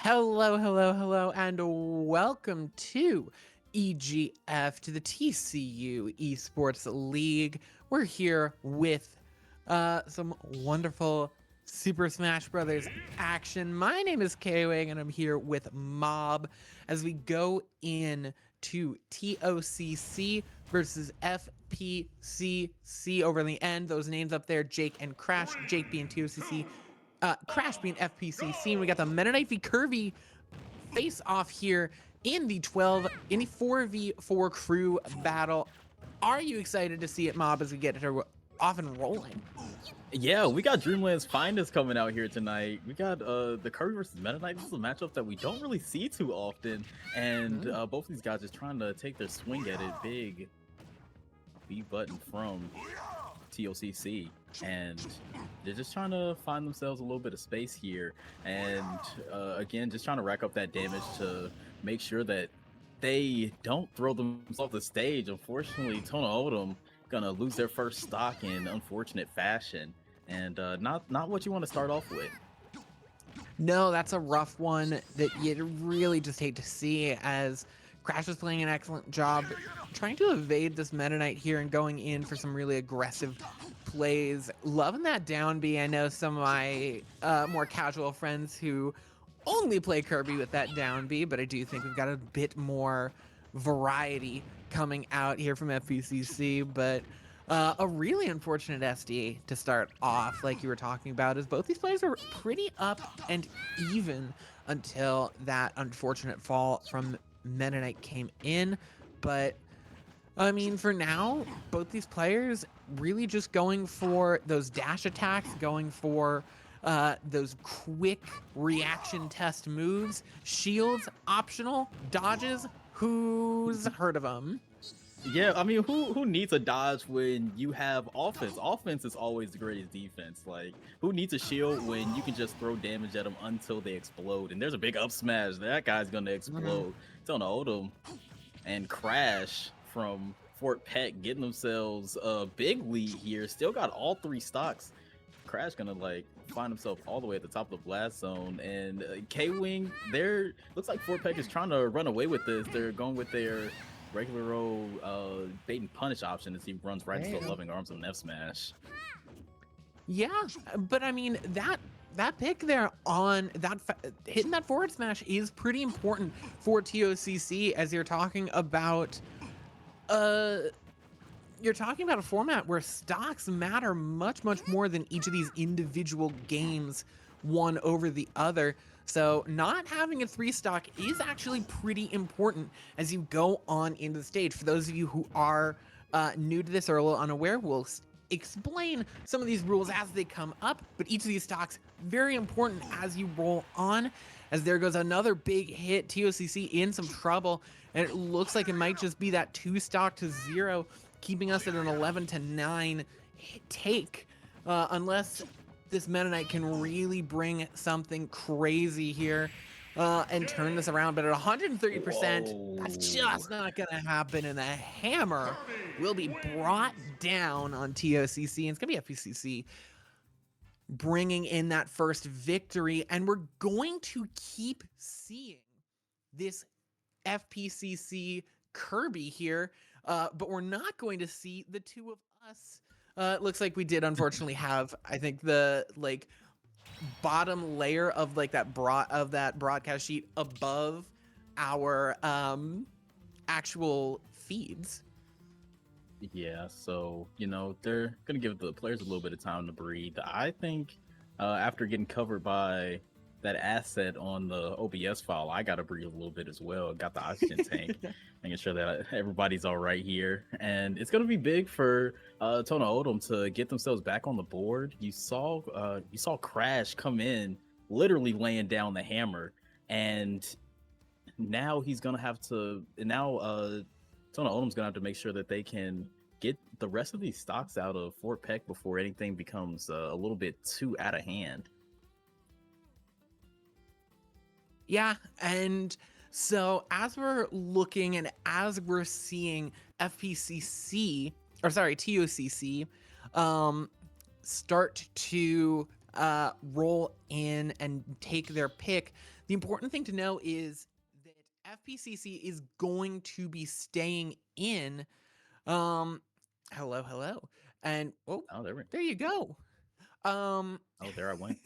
Hello, hello, hello, and welcome to EGF, to the TCU Esports League. We're here with some wonderful Super Smash Brothers action. My name is K-Wing, and I'm here with Mob as we go in to TOCC versus FPCC over in the end. Those names up there, Jake and Crash, Jake being TOCC, Crash being FPCC, and we got the Meta Knight v Kirby face off here in the 4v4 crew battle. Are you excited to see it, Mob, as we get it off and rolling? Yeah, we got Dreamland's Finest coming out here tonight. We got the Kirby versus Meta Knight. This is a matchup that we don't really see too often, and both of these guys just trying to take their swing at it. Big B button from TOCC, and they're just trying to find themselves a little bit of space here, and again, just trying to rack up that damage to make sure that they don't throw themselves off the stage. Unfortunately, Tona Odom gonna lose their first stock in unfortunate fashion, and not what you want to start off with. No, that's a rough one that you really just hate to see, as Crash was playing an excellent job trying to evade this Meta Knight here and going in for some really aggressive plays. Loving that down B. I know some of my more casual friends who only play Kirby with that down B, but I do think we've got a bit more variety coming out here from FPCC. But a really unfortunate SD to start off, like you were talking about, is both these players are pretty up and even until that unfortunate fall from Meta Knight came in. But I mean, for now, both these players really just going for those dash attacks, going for those quick reaction test moves. Shields optional, dodges, who's heard of them? Yeah, I mean, who needs a dodge when you have offense? Offense is always the greatest defense. Like, who needs a shield when you can just throw damage at them until they explode? And there's a big up smash. That guy's gonna explode. Tona Odom and Crash from Fort Peck getting themselves a big lead here. Still got all three stocks. Crash gonna like find himself all the way at the top of the blast zone, and K-Wing, there looks like Fort Peck is trying to run away with this. They're going with their regular old bait and punish option as he runs right into the loving arms of an F smash. Yeah, but I mean, that pick there on that hitting that forward smash is pretty important for TOCC, as you're talking about a format where stocks matter much more than each of these individual games one over the other. So not having a 3-stock is actually pretty important as you go on into the stage. For those of you who are new to this or a little unaware, we'll explain some of these rules as they come up, but each of these stocks very important as you roll on. As there goes another big hit, TOCC in some trouble, and it looks like it might just be that 2-stock to 0, keeping us at an 11-9 take, unless this Meta Knight can really bring something crazy here and turn this around. But at 130%, that's just not going to happen, and the hammer will be brought down on TOCC, and it's going to be FPCC bringing in that first victory, and we're going to keep seeing this FPCC Kirby here, but we're not going to see the two of us. It looks like we did unfortunately have, I think, the like bottom layer of like that broadcast sheet above our actual feeds. Yeah, so you know they're gonna give the players a little bit of time to breathe. I think after getting covered by that asset on the OBS file, I gotta breathe a little bit as well. Got the oxygen tank, making sure that everybody's all right here, and it's gonna be big for Tona Odom to get themselves back on the board. You saw Crash come in, literally laying down the hammer, and now he's gonna have to. And now Tona Odom's gonna have to make sure that they can get the rest of these stocks out of Fort Peck before anything becomes a little bit too out of hand. Yeah, and so as we're looking and as we're seeing TOCC, start to roll in and take their pick. The important thing to know is that FPCC is going to be staying in. Hello, and Oh, there you go. Um, there I went.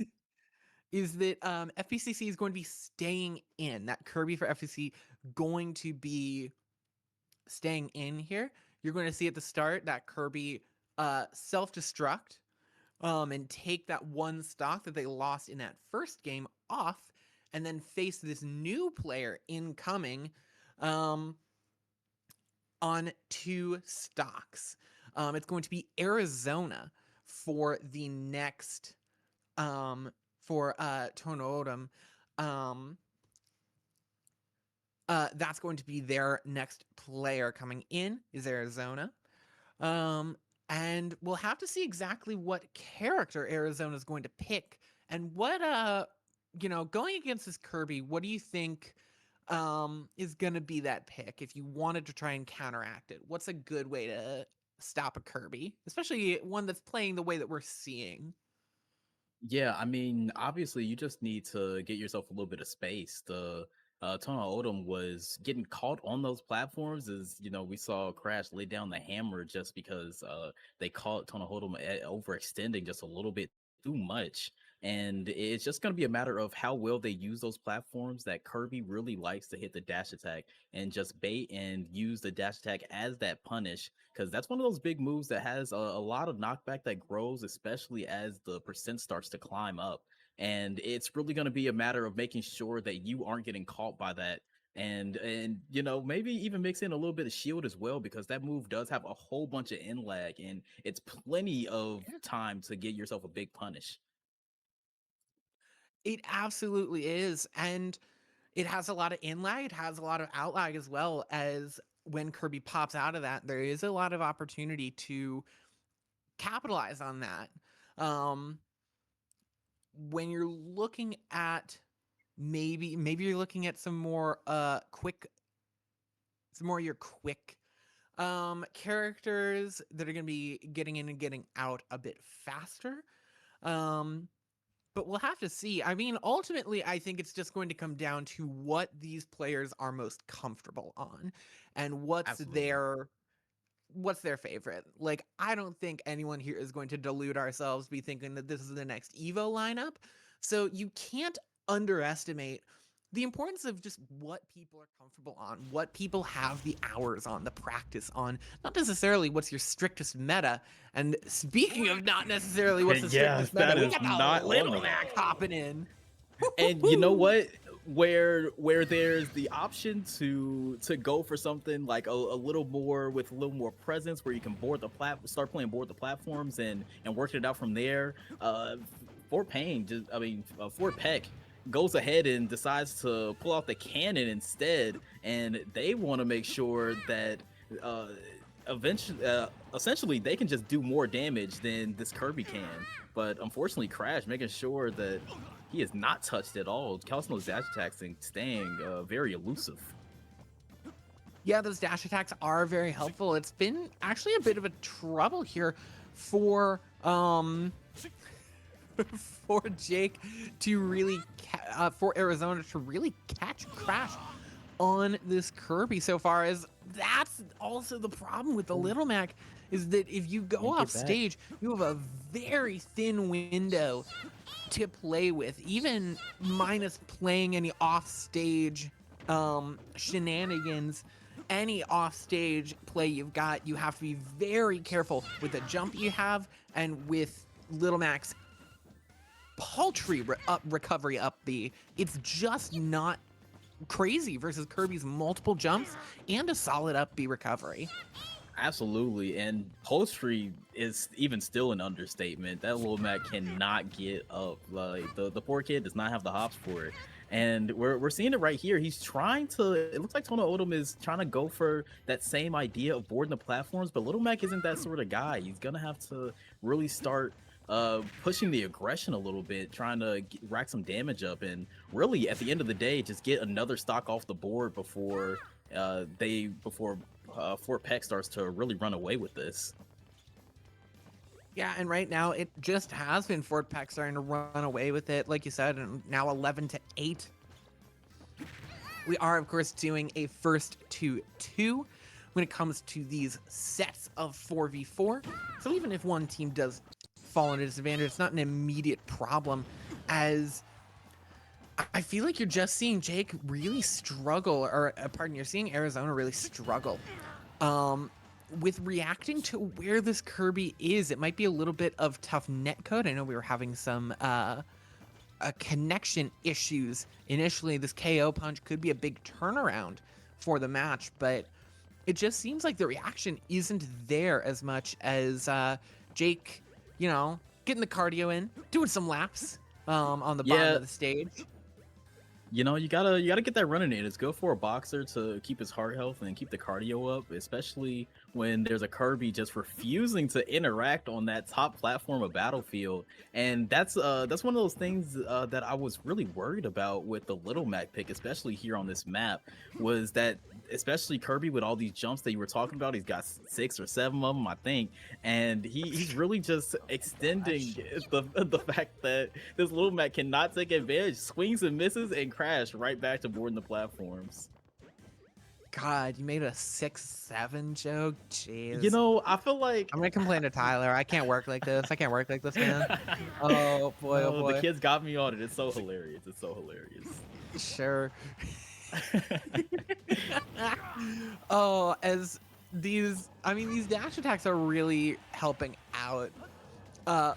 is that FPCC is going to be staying in. That Kirby for FPCC going to be staying in here. You're going to see at the start that Kirby self-destruct and take that one stock that they lost in that first game off, and then face this new player incoming on 2 stocks. It's going to be Arizona for the next for Tonoodum. That's going to be their next player coming in is Arizona. And we'll have to see exactly what character Arizona is going to pick and what going against this Kirby, what do you think is going to be that pick if you wanted to try and counteract it? What's a good way to stop a Kirby, especially one that's playing the way that we're seeing? Yeah, I mean, obviously, you just need to get yourself a little bit of space. The Tona Odom was getting caught on those platforms, as we saw Crash lay down the hammer just because they caught Tona Odom overextending just a little bit too much. And it's just going to be a matter of how well they use those platforms. That Kirby really likes to hit the dash attack and just bait and use the dash attack as that punish, because that's one of those big moves that has a lot of knockback that grows, especially as the percent starts to climb up. And it's really going to be a matter of making sure that you aren't getting caught by that. And maybe even mix in a little bit of shield as well, because that move does have a whole bunch of in lag, and it's plenty of time to get yourself a big punish. It absolutely is. And it has a lot of in lag, it has a lot of out lag as well. As when Kirby pops out of that, there is a lot of opportunity to capitalize on that. Um, when you're looking at maybe you're looking at some more your quick characters that are going to be getting in and getting out a bit faster. Um, but we'll have to see. I mean, ultimately, I think it's just going to come down to what these players are most comfortable on and Absolutely. what's their favorite. Like, I don't think anyone here is going to delude ourselves, be thinking that this is the next Evo lineup. So you can't underestimate the importance of just what people are comfortable on, what people have the hours on, the practice on, not necessarily what's your strictest meta. And speaking of not necessarily what's the Yes, strictest meta, that we is got not. the Oh Little my god. Mac hopping in. And you know what? Where there's the option to go for something like a little more, with a little more presence, where you can start playing board the platforms and working it out from there. Fort Payne, Fort Peck goes ahead and decides to pull out the cannon instead, and they want to make sure that uh, eventually, essentially, they can just do more damage than this Kirby can. But unfortunately, Crash making sure that he is not touched at all. Cosmo's dash attacks and staying very elusive. Yeah, those dash attacks are very helpful. It's been actually a bit of a trouble here for for Jake to really for Arizona to really catch Crash on this Kirby so far. As that's also the problem with the Little Mac, is that if you go Can't off get back. stage, you have a very thin window to play with, even minus playing any off stage shenanigans. Any off stage play you've got, you have to be very careful with the jump you have and with Little Mac's paltry recovery up B. It's just not crazy versus Kirby's multiple jumps and a solid up B recovery. Absolutely, and poultry is even still an understatement. That little Mac cannot get up. Like the poor kid does not have the hops for it. And we're seeing it right here. He's trying to. It looks like Tono Odom is trying to go for that same idea of boarding the platforms, but Little Mac isn't that sort of guy. He's gonna have to really start pushing the aggression a little bit, trying to rack some damage up, and really at the end of the day, just get another stock off the board before Fort Peck starts to really run away with this. Yeah, and right now it just has been Fort Peck starting to run away with it, like you said, and now 11-8. We are, of course, doing a first to two when it comes to these sets of 4v4. So even if one team does fall into disadvantage, it's not an immediate problem, as I feel like you're just seeing Jake really struggle, or pardon, you're seeing Arizona really struggle. With reacting to where this Kirby is. It might be a little bit of tough netcode. I know we were having some connection issues initially. This KO punch could be a big turnaround for the match, but it just seems like the reaction isn't there as much as Jake, getting the cardio in, doing some laps on the bottom Yeah, of the stage. you gotta get that running in. It's good for a boxer to keep his heart health and keep the cardio up, especially when there's a Kirby just refusing to interact on that top platform of Battlefield. And that's one of those things that I was really worried about with the Little Mac pick, especially here on this map, was that especially Kirby with all these jumps that you were talking about, he's got 6 or 7 of them, I think, and he's really just extending the fact that this Little Mac cannot take advantage, swings and misses, and crash right back to boarding the platforms. God, you made a 6-7 joke. Jeez. I feel like I'm gonna complain to Tyler. I can't work like this. I can't work like this, man. Oh boy, oh no, the boy. kids got me on it. It's so hilarious. It's so hilarious. Sure. Oh, as these dash attacks are really helping out uh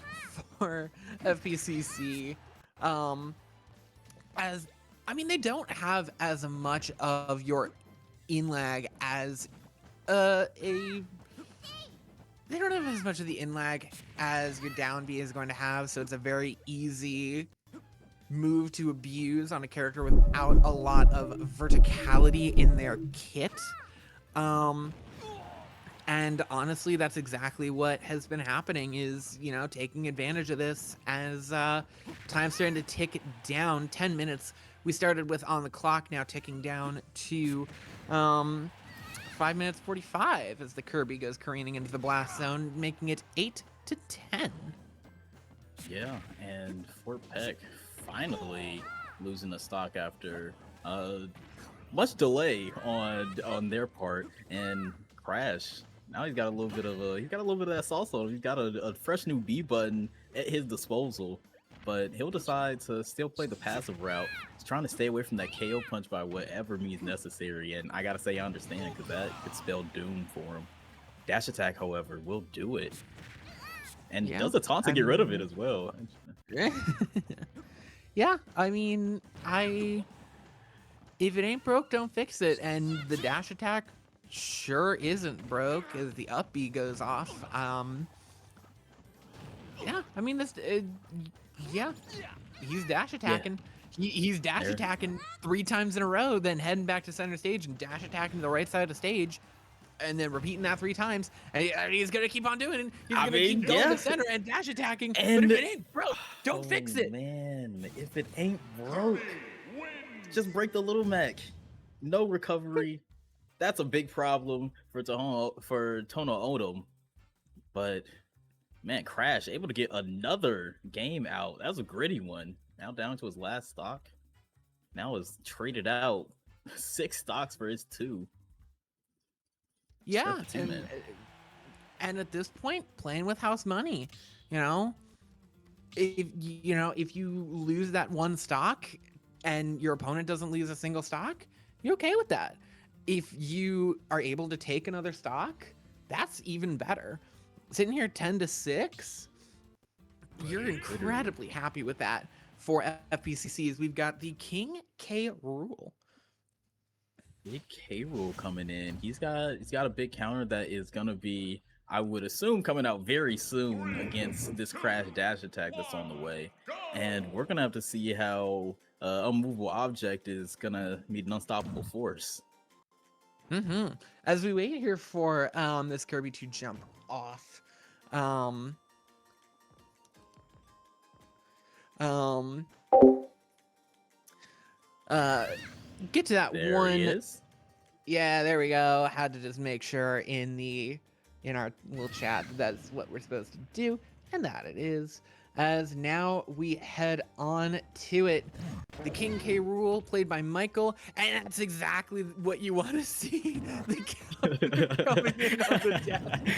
for FPCC. As they don't have as much of your in lag as they don't have as much of the in lag as your down B is going to have, so it's a very easy move to abuse on a character without a lot of verticality in their kit. And honestly, that's exactly what has been happening, is, taking advantage of this as time's starting to tick down. 10 minutes we started with on the clock, now ticking down to 5 minutes 45 as the Kirby goes careening into the blast zone, making it 8-10. Yeah, and Fort Peck finally losing the stock after much delay on their part, and Crash. Now he's got a little bit of that salsa. He's got a fresh new B button at his disposal, but he'll decide to still play the passive route. He's trying to stay away from that KO punch by whatever means necessary, and I gotta say I understand, because that could spell doom for him. Dash attack, however, will do it, and does a taunt to get rid of it as well. Yeah, if it ain't broke, don't fix it, and the dash attack sure isn't broke as the up B goes off. He's dash attacking. He's dash attacking 3 times in a row, then heading back to center stage and dash attacking the right side of the stage, and then repeating that 3 times. And he's gonna keep on doing it. He's gonna keep going to center and dash attacking. And but if it ain't broke, don't fix it. Man, if it ain't broke, just break the Little Mac. No recovery. That's a big problem for Tono Odom. But man, Crash able to get another game out. That was a gritty one. Now down to his last stock. Now is traded out 6 stocks for his 2. Yeah, and at this point, playing with house money. If you lose that 1 stock and your opponent doesn't lose a single stock, you're okay with that. If you are able to take another stock, that's even better. Sitting here 10-6, you're incredibly happy with that for FPCCs. We've got the King K. Rool. Big K. Rool coming in. He's got a big counter that is gonna be, I would assume, coming out very soon against this Crash dash attack that's on the way. And we're gonna have to see how Unmovable Object is gonna meet an unstoppable force. As we wait here for this Kirby to jump off, get to that There one. he is. Yeah, there we go. Had to just make sure in the in our little chat that's what we're supposed to do, and that it is. As now we head on to it. The King K. Rool played by Michael, and that's exactly what you want to see. The counter coming in on the dash.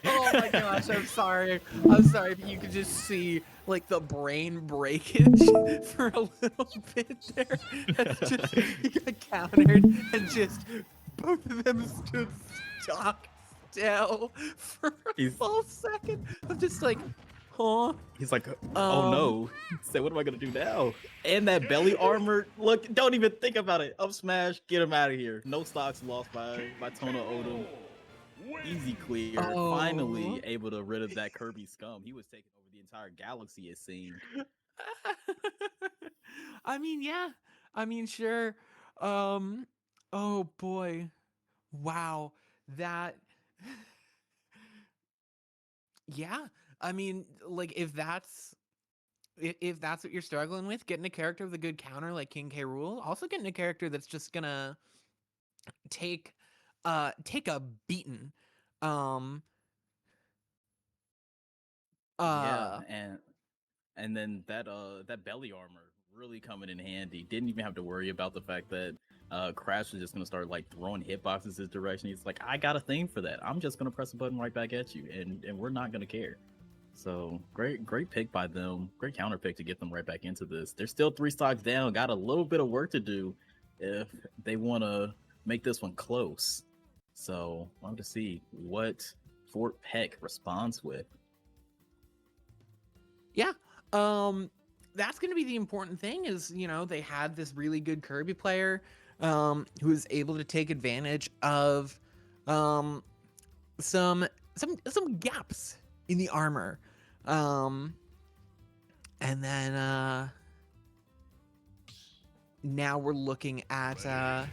Oh my gosh, I'm sorry. I'm sorry, but you could just see like the brain breakage for a little bit there. That's just he got countered and just both of them stood stock still for a He's full second. I'm just like, huh? he's like, oh no. Say, what am I gonna do now? And that belly armor. Look, don't even think about it. Up smash, get him out of here. No stocks lost by Tona Odom. Easy clear. Finally able to rid of that Kirby scum. He was taking over the entire galaxy, it seemed. I mean, yeah. I mean, sure. Oh boy. Wow. That yeah. I mean, like if that's what you're struggling with, getting a character with a good counter like King K. Rool, also getting a character that's just gonna take take a beating. Um Yeah, uh and then that belly armor really coming in handy. Didn't even have to worry about the fact that Crash was just gonna start like throwing hitboxes his direction. He's like, I got a thing for that. I'm just gonna press a button right back at you, and we're not gonna care. So great pick by them. Great counter pick to get them right back into this. They're still 3 stocks down. Got a little bit of work to do if they want to make this one close. So I want to see what Fort Peck responds with. yeah. That's going to be the important thing is, you know, they had this really good Kirby player who was able to take advantage of um some gaps in the armor. Um and then now we're looking at a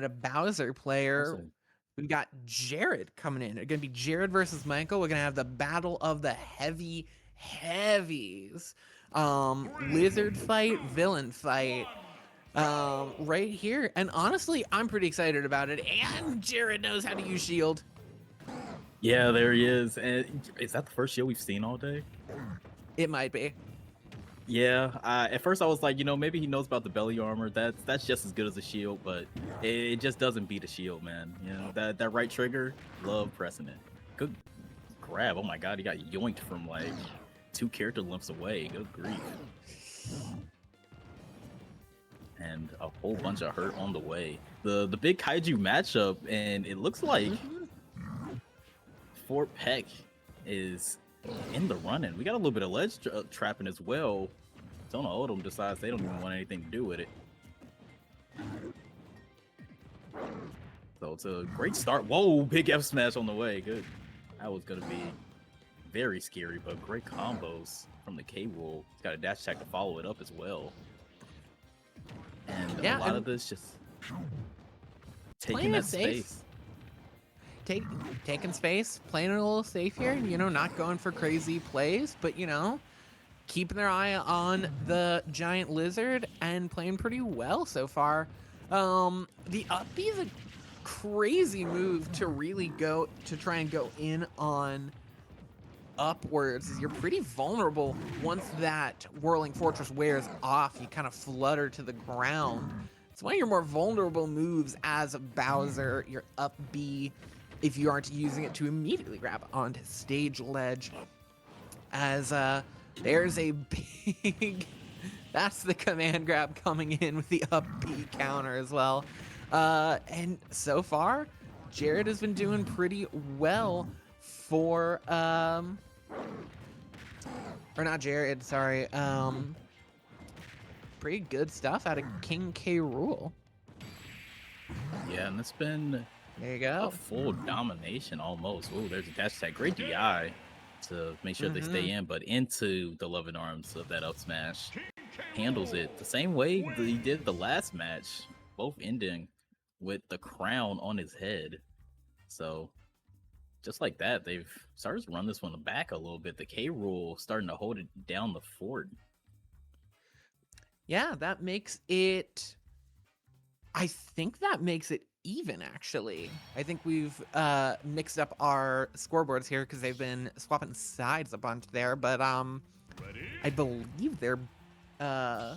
Bowser player. Also, We've got Jared coming in. It's gonna be Jared versus Michael. We're gonna have the battle of the heavies. Lizard fight, villain fight. Right here. And honestly, I'm pretty excited about it. And Jared knows how to use shield. yeah, there he is. And is that the first shield we've seen all day? It might be. Yeah. At first, I was like, you know, maybe he knows about the belly armor. That's just as good as a shield, but it just doesn't beat a shield, man. You know that right trigger, love pressing it. Good grab. Oh my god, he got yoinked from like 2 character limps away. Good grief. And a whole bunch of hurt on the way. The big kaiju matchup, and it looks like Fort Peck is in the running. We got a little bit of ledge trapping as well. Tona Odom decides they don't even want anything to do with it. So it's a great start. Whoa, big F smash on the way. Good. That was gonna be very scary, but great combos from the K Rool. He's got a dash attack to follow it up as well. And Yeah, a lot and of this just taking playing that it safe. space. Taking space, playing it a little safe here, you know, not going for crazy plays, but you know, keeping their eye on the giant lizard and playing pretty well so far. The up B is a crazy move to really go to try and go in on upwards. You're pretty vulnerable once that Whirling Fortress wears off. You kind of flutter to the ground. It's one of your more vulnerable moves as a Bowser. Your up B, if you aren't using it to immediately grab onto stage ledge. As there's a big that's the command grab coming in with the up B counter as well. And so far, Jared has been doing pretty well for or not Jared, sorry. Pretty good stuff out of King K. Rool. Yeah, and it's been There you a go. full domination almost. Oh, there's a dash attack. Great DI to make sure they stay in, but into the loving arms of that up smash. Handles it the same way that he did the last match, both ending with the crown on his head. So just like that, they've started to run this one back a little bit. The K Rool starting to hold it down the fort. Yeah, that makes it. I think that makes it even, actually. I think we've mixed up our scoreboards here because they've been swapping sides a bunch there, but I believe they're uh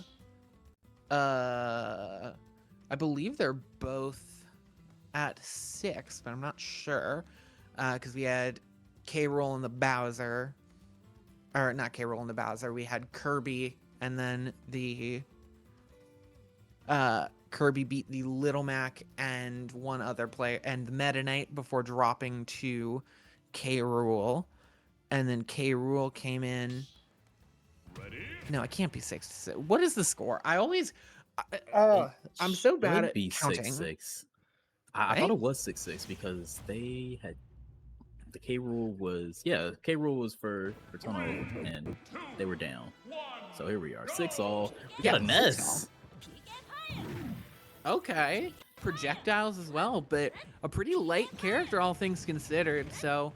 uh I believe they're both at 6, but I'm not sure because we had K-Roll and the Bowser, or not K-Roll and the Bowser. We had Kirby, and then the Kirby beat the Little Mac and one other player and the Meta Knight before dropping to K-Rool, and then K-Rool came in. No, it can't be 6. What is the score? I'm so bad at be counting. 6-6. I thought it was 6-6 because they had the K rule was for Tunnel and they were down. So here we are, 6-all. We got a Ness. Okay, projectiles as well, but a pretty light character, all things considered. So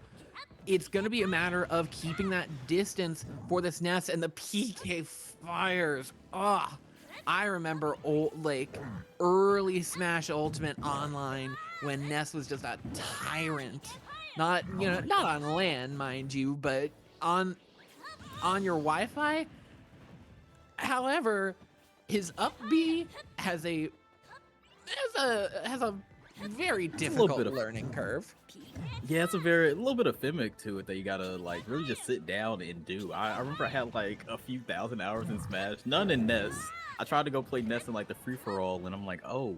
it's going to be a matter of keeping that distance for this Ness, and the PK fires. I remember early Smash Ultimate Online when Ness was just a tyrant. Not on LAN, mind you, but on your Wi-Fi. However, his up B has a very difficult learning curve. Yeah, it's a little bit of Fimic to it that you gotta like really just sit down and do. I remember I had like a few thousand hours in Smash, none in Ness. I tried to go play Ness in like the free for all, and I'm like, oh,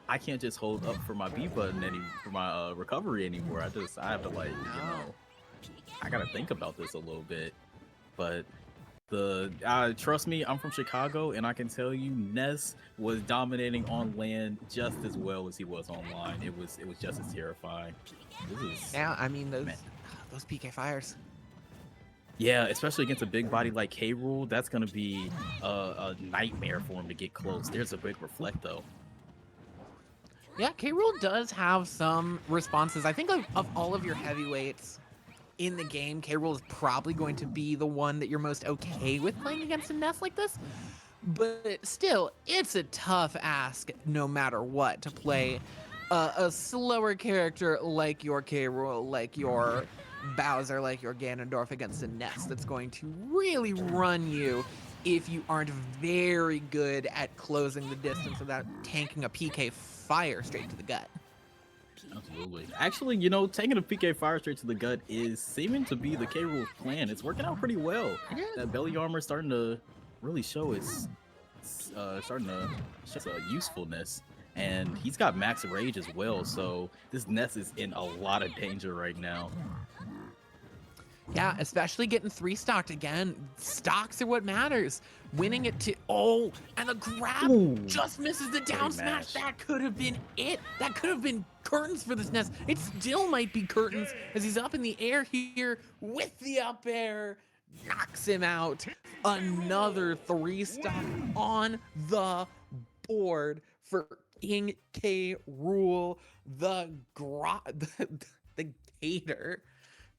I can't just hold up for my B button for my recovery anymore. I have to like, I gotta think about this a little bit. But trust me, I'm from Chicago, and I can tell you, Ness was dominating on LAN just as well as he was online. It was just as terrifying. I mean those PK fires. Yeah, especially against a big body like K-Rool, that's gonna be a nightmare for him to get close. There's a big reflect though. Yeah, K-Rool does have some responses. I think of all of your heavyweights in the game, K-Rool is probably going to be the one that you're most okay with playing against a Ness like this. But still, it's a tough ask no matter what to play a slower character like your K-Rool, like your Bowser, like your Ganondorf against a Ness that's going to really run you if you aren't very good at closing the distance without tanking a PK fire straight to the gut. Absolutely. Actually, taking a PK fire straight to the gut is seeming to be the K-Rool's plan. It's working out pretty well. That belly armor is starting to really show its usefulness. And he's got max rage as well, so this Ness is in a lot of danger right now. Yeah, especially getting 3-stocked again. Stocks are what matters. Winning it and the grab just misses the down smash. That could have been it. That could have been curtains for this Ness. It still might be curtains as he's up in the air here with the up air. Knocks him out. Another 3-stock on the board for King K-Rool, the Gator.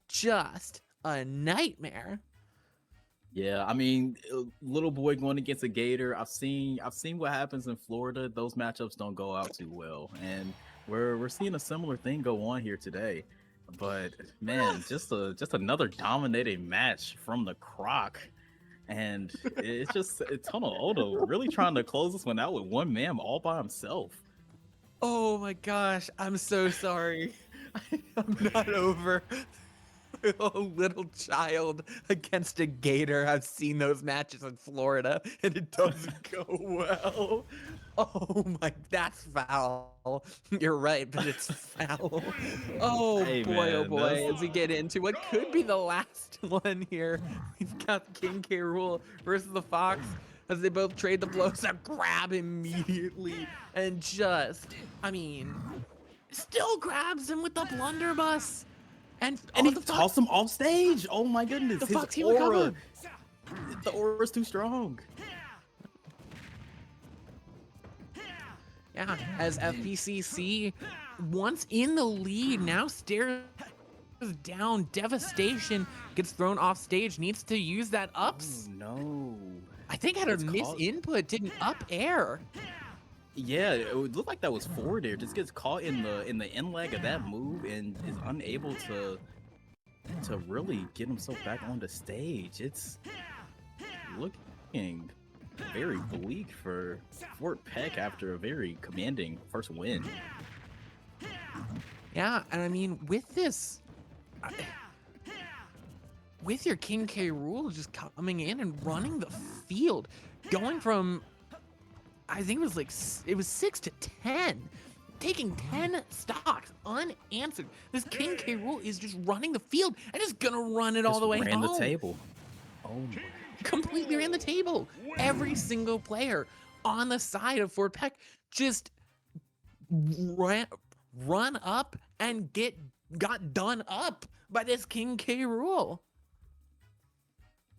Just a nightmare. Yeah, I mean, little boy going against a Gator. I've seen what happens in Florida. Those matchups don't go out too well, and we're seeing a similar thing go on here today. But man, just another dominating match from the Croc, and it's just Tunnel Odo really trying to close this one out with one man all by himself. Oh my gosh, I'm so sorry. I'm not over a little child against a Gator. I've seen those matches in Florida, and it doesn't go well. Oh my, that's foul. You're right, but it's foul. Oh hey, boy, man, oh boy, as we get into what could be the last one here, we've got King K-Rool versus the Fox, as they both trade the blows up, grab immediately, and still grabs him with the blunderbuss. And he tossed him off stage. Oh my goodness. The Fox aura. The aura's too strong. Yeah, as FPCC, once in the lead, now stares down. Devastation gets thrown off stage, needs to use that ups. Oh, no. I think had a misinput, didn't up air. Yeah, it would look like that was forward there. Just gets caught in the end leg of that move and is unable to really get himself back on the stage. It's looking very bleak for Fort Peck after a very commanding first win. Yeah, and I mean, with this, with your King K rule just coming in and running the field, going from, I think it was 6 to 10, taking 10 stocks unanswered. This King K rule is just running the field and is gonna run it all Just the way ran the home. table. Oh my. Completely ran the table. Every single player on the side of Fort Peck just run up and got done up by this King K rule.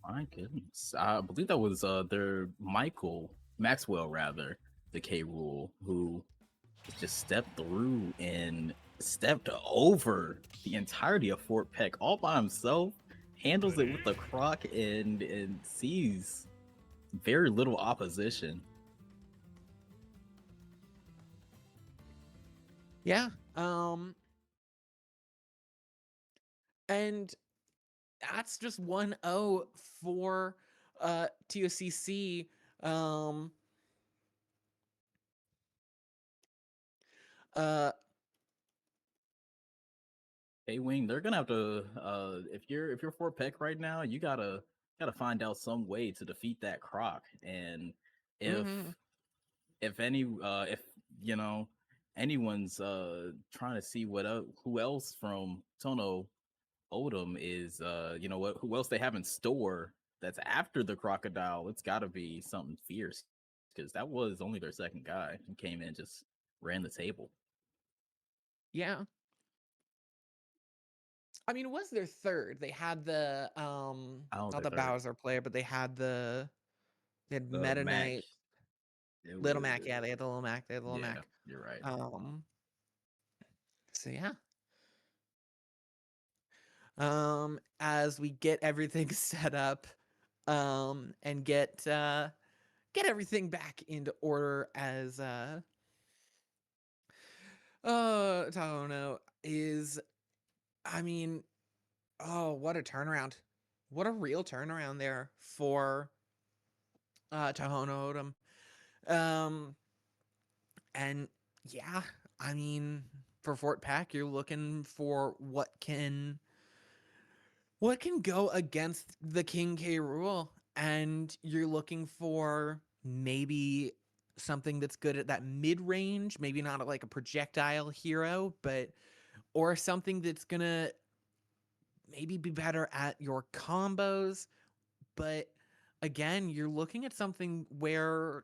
My goodness. I believe that was their Maxwell rather, the K Rule, who just stepped through and stepped over the entirety of Fort Peck all by himself, handles it with the croc and sees very little opposition. Yeah. And that's just 1-0 for TOCC. Uh Hey Wing, they're gonna have to if you're Fort Peck right now, you gotta find out some way to defeat that croc. And if mhm. if any if you know anyone's trying to see who else from Tono Odom is who else they have in store that's after the crocodile, it's got to be something fierce because that was only their second guy who came in, just ran the table. Yeah. I mean, it was their third. They had the Oh, not their the third, Bowser player, but they had the Meta Mac. Knight, It Little was Mac. Yeah, they had the Little Mac. They had the Little yeah, Mac. you're right. Um, so yeah. As we get everything set up, and get everything back into order as I don't know, is, I mean, oh, what a turnaround. What a real turnaround there for Tohono O'odham. And yeah, I mean, for Fort Peck, you're looking for what can go against the King K rule, and you're looking for maybe something that's good at that mid range, maybe not like a projectile hero, but or something that's gonna maybe be better at your combos. But again, you're looking at something where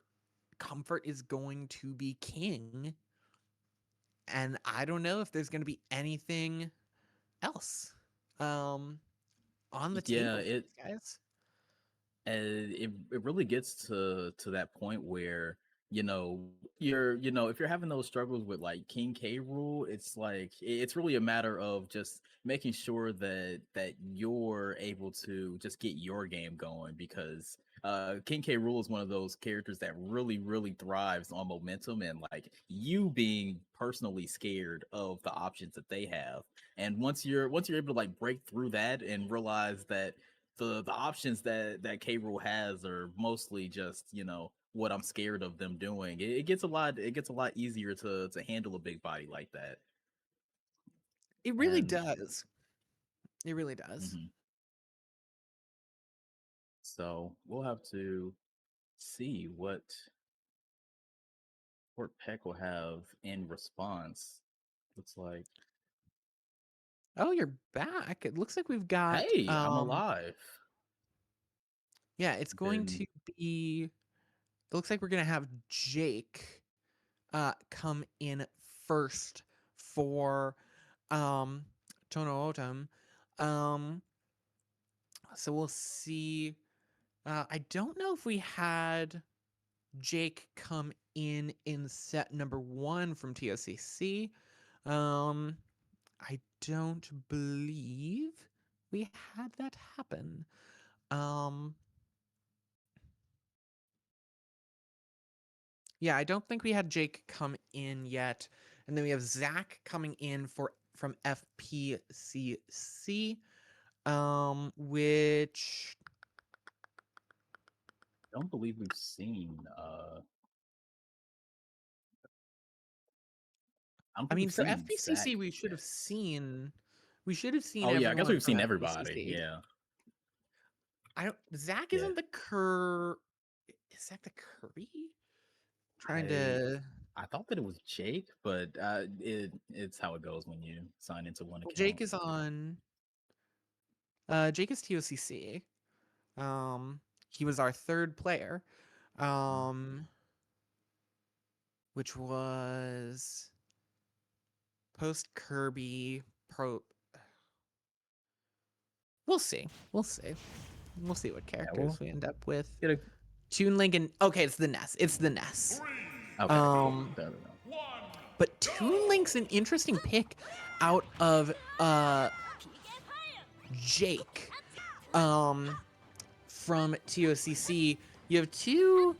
comfort is going to be king, and I don't know if there's going to be anything else um on the Yeah, table for these guys. and it really gets to that point where if you're having those struggles with like King K rule, it's like it's really a matter of just making sure that you're able to just get your game going, because King K rule is one of those characters that really thrives on momentum and like you being personally scared of the options that they have. And once you're able to like break through that and realize that the options that K. Rool has are mostly just what I'm scared of them doing. It gets a lot easier to handle a big body like that. It really And does. It really does. mhm. So we'll have to see what Fort Peck will have in response. Looks like, Oh, you're back. It looks like we've got hey, I'm alive. yeah, it's going Been to be, it looks like we're going to have Jake come in first for um Tono Otum. Um so we'll see. I don't know if we had Jake come in set number 1 from TOCC. Um I don't believe we had that happen. Um Yeah, I don't think we had Jake come in yet. And then we have Zach coming in from FPCC, which I don't believe we've seen. I don't I think we've mean for seen FPCC Zach yet. we should have seen Oh yeah, I guess everyone we've from seen everybody. FPCC. Yeah, I don't Zach yeah. isn't the Cur is Zach the Kirby? Trying I to I thought that it was Jake, but it's how it goes when you sign into one well, account. Jake is TOCC. Um he was our third player. Mhm. Um which was post Kirby Pro. We'll see. We'll see. We'll see what Yeah, characters we'll we end up with. get a Toon Link and okay, it's the Ness. It's the Ness. okay. Um, There we go. but Toon Link's an interesting pick out of Jake. From TOCC, you have two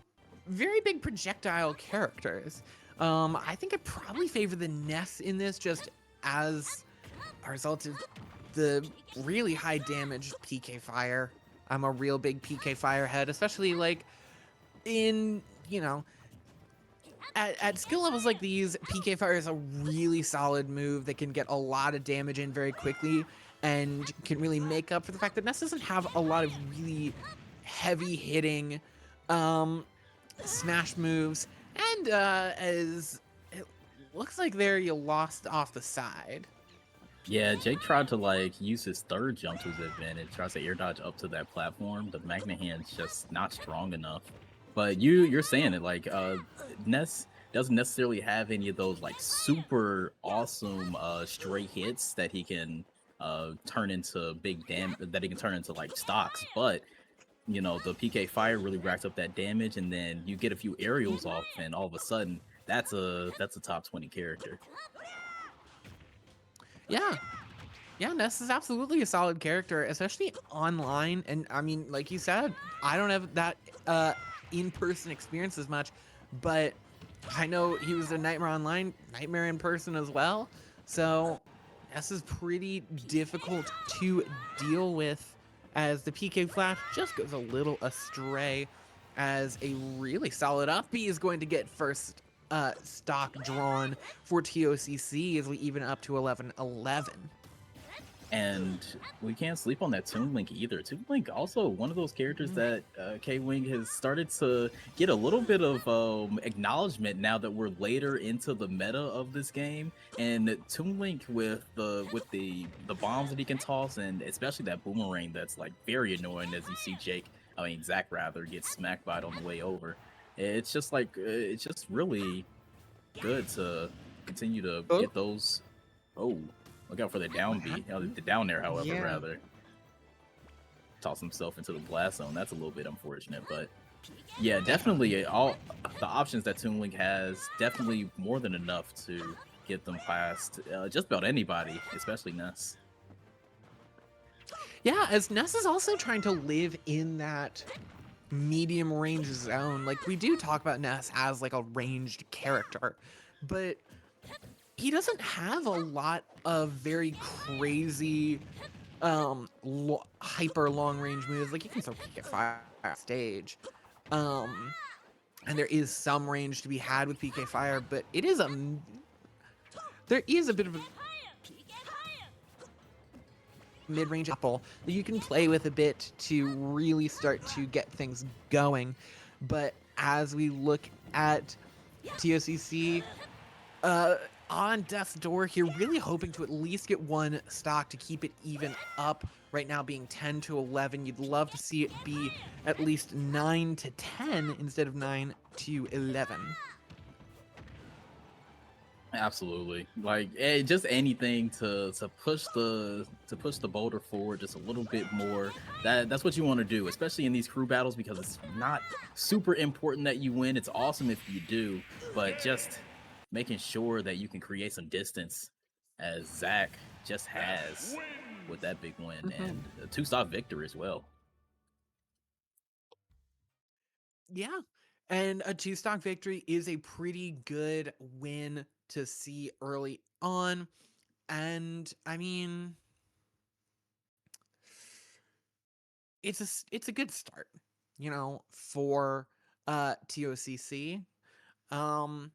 very big projectile characters. I think I probably favor the Ness in this just as a result of the really high damage PK Fire. I'm a real big PK Fire head, especially like in, at skill levels like these, PK Fire is a really solid move that can get a lot of damage in very quickly and can really make up for the fact that Ness doesn't have a lot of really heavy hitting smash moves. And as it looks like there you lost off the side. Yeah, Jake tried to like use his third jump to his advantage, tries to air dodge up to that platform. The Magna Hand's just not strong enough. But you're saying it like Ness doesn't necessarily have any of those like super awesome straight hits that he can turn into big that he can turn into like stocks, but the PK Fire really racks up that damage, and then you get a few aerials off, and all of a sudden that's a top 20 character. Yeah, yeah, Ness is absolutely a solid character, especially online. And I mean, like you said, I don't have that in-person experience as much, but I know he was a Nightmare Online, Nightmare in person as well. So Ness is pretty difficult to deal with as the PK Flash just goes a little astray as a really solid up B is going to get first stock drawn for TOCC as we even up to 11-11. And we can't sleep on that Toon Link either. Toon Link also one of those characters that K Wing has started to get a little bit of acknowledgement now that we're later into the meta of this game. And Toon Link with the bombs that he can toss, and especially that boomerang that's like very annoying as you see Zach rather, get smacked by it on the way over. It's just like it's just really good to continue to Oh, get those. Oh, look out for the down B. The down there, however, yeah. rather. Toss himself into the blast zone. That's a little bit unfortunate, but yeah, definitely all the options that Toon Link has, definitely more than enough to get them past just about anybody, especially Ness. Yeah, as Ness is also trying to live in that medium range zone. Like, we do talk about Ness as like a ranged character, but he doesn't have a lot of very crazy hyper long range moves. Like, you can still PK Fire on stage. And there is some range to be had with PK Fire, but there is a bit of a mid-range apple that you can play with a bit to really start to get things going. But as we look at TOCC on death's door here, really hoping to at least get one stock to keep it even up. Right now being 10-11, you'd love to see it be at least 9-10 instead of 9-11. Absolutely, like just anything to push the boulder forward just a little bit more. That's what you want to do, especially in these crew battles, because it's not super important that you win. It's awesome if you do, but just making sure that you can create some distance, as Zach just has with that big win and a 2-stop victory as well. Yeah. And a 2-stock victory is a pretty good win to see early on. And I mean, it's a good start, for TOCC. Um,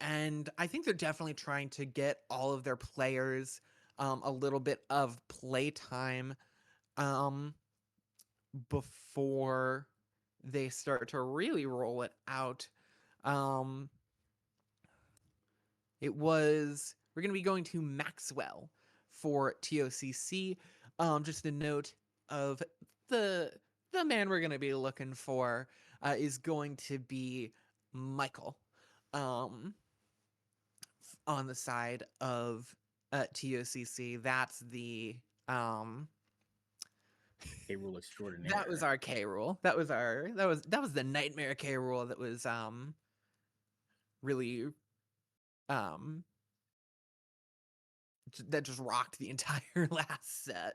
and I think they're definitely trying to get all of their players a little bit of play time um, before they start to really roll it out. Um, we're going to be going to Maxwell for TOCC. Just a note of the man we're going to be looking for is going to be Michael. On the side of TOCC, that's the K rule extraordinaire. that was our K rule. That was the nightmare K rule that was really um that just rocked the entire last set.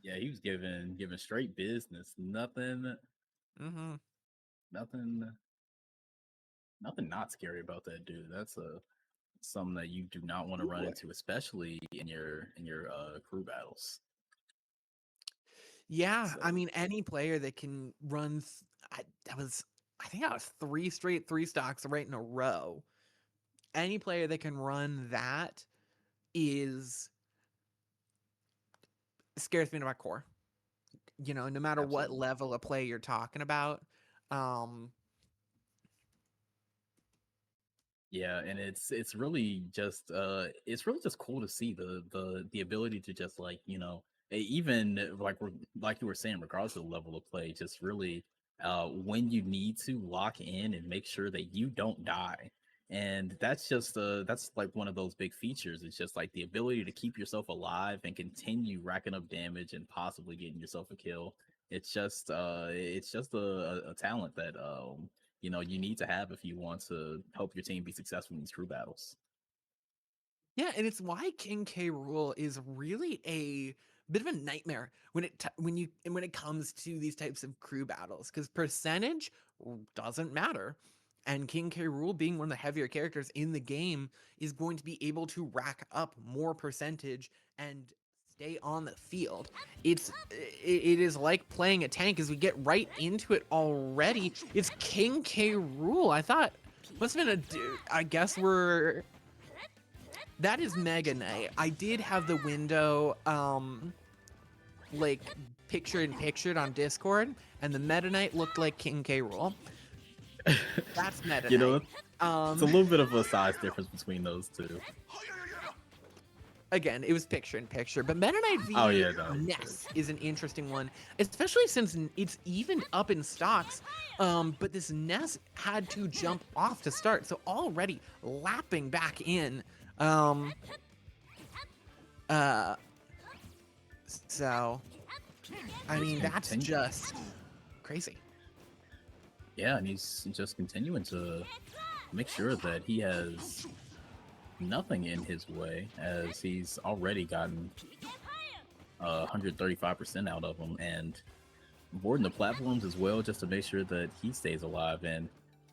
Yeah, he was giving straight business. Nothing, Mm-hmm. nothing, nothing not scary about that dude. That's something that you do not want to run into, especially in your crew battles. Yeah, So, I mean, any player that can run. I think that was 3 straight 3-stocks right in a row. Any player that can run that is scares me to my core. No matter what absolutely. level of play you're talking about. Um, Yeah, and it's really just cool to see the ability to just like, even like like you were saying, regardless of the level of play, just really when you need to lock in and make sure that you don't die. And that's just that's like one of those big features. It's just like the ability to keep yourself alive and continue racking up damage and possibly getting yourself a kill. It's just a talent that you need to have if you want to help your team be successful in these crew battles. yeah, and it's why King K. Rool is really a bit of a nightmare when it comes to these types of crew battles, because percentage doesn't matter. And King K. Rool, being one of the heavier characters in the game, is going to be able to rack up more percentage and stay on the field. It is like playing a tank as we get right into it already. It's King K. Rool. I thought must have been I guess that is Mega Knight. I did have the window like pictured on Discord, and the Meta Knight looked like King K. Rool. That's Meta You know, Knight. it's a little bit of a size difference between those two. Again, it was picture in picture, but Meta Knight v Oh yeah, no. Ness is an interesting one, especially since it's evened up in stocks. But this Ness had to jump off to start, so already lapping back in. So I mean, that's just crazy. Yeah, and he's just continuing to make sure that he has nothing in his way, as he's already gotten 135% out of him, and boarding the platforms as well, just to make sure that he stays alive. And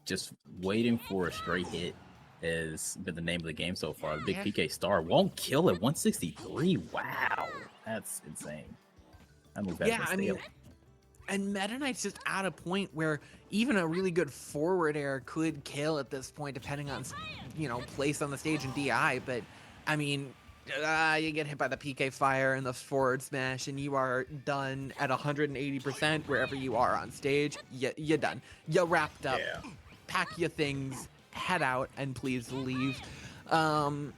just waiting for a straight hit has been the name of the game so far. The big PK star won't kill at 163. Wow, that's insane. That move has been stale. And Meta Knight's just at a point where even a really good forward air could kill at this point, depending on, place on the stage and DI. But, I mean, you get hit by the PK fire and the forward smash, and you are done at 180% wherever you are on stage. You're done. You're wrapped up. Yeah. Pack your things, head out, and please leave. And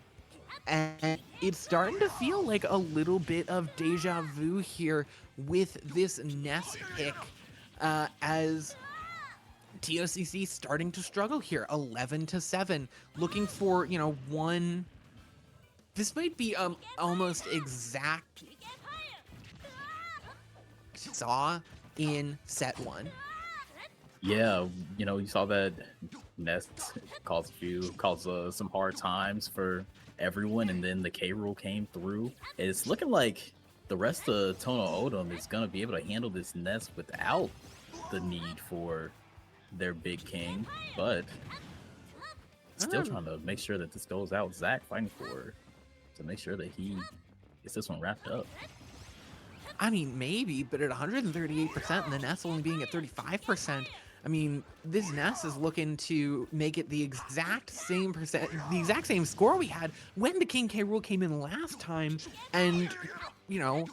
it's starting to feel like a little bit of deja vu here with this Ness pick, as TOCC starting to struggle here, 11-7, looking for one. This might be almost exact saw in set 1. Yeah, you saw that Ness caused some hard times for everyone, and then the K rule came through. It's looking like the rest of Tono Odom is gonna be able to handle this Ness without the need for their big king, but still trying to make sure that this goes out. Zach fighting for to make sure that he gets this one wrapped up. I mean, maybe, but at 138% and the Ness only being at 35%, I mean, this Ness is looking to make it the exact same score we had when the King K. Rool came in last time, and you know,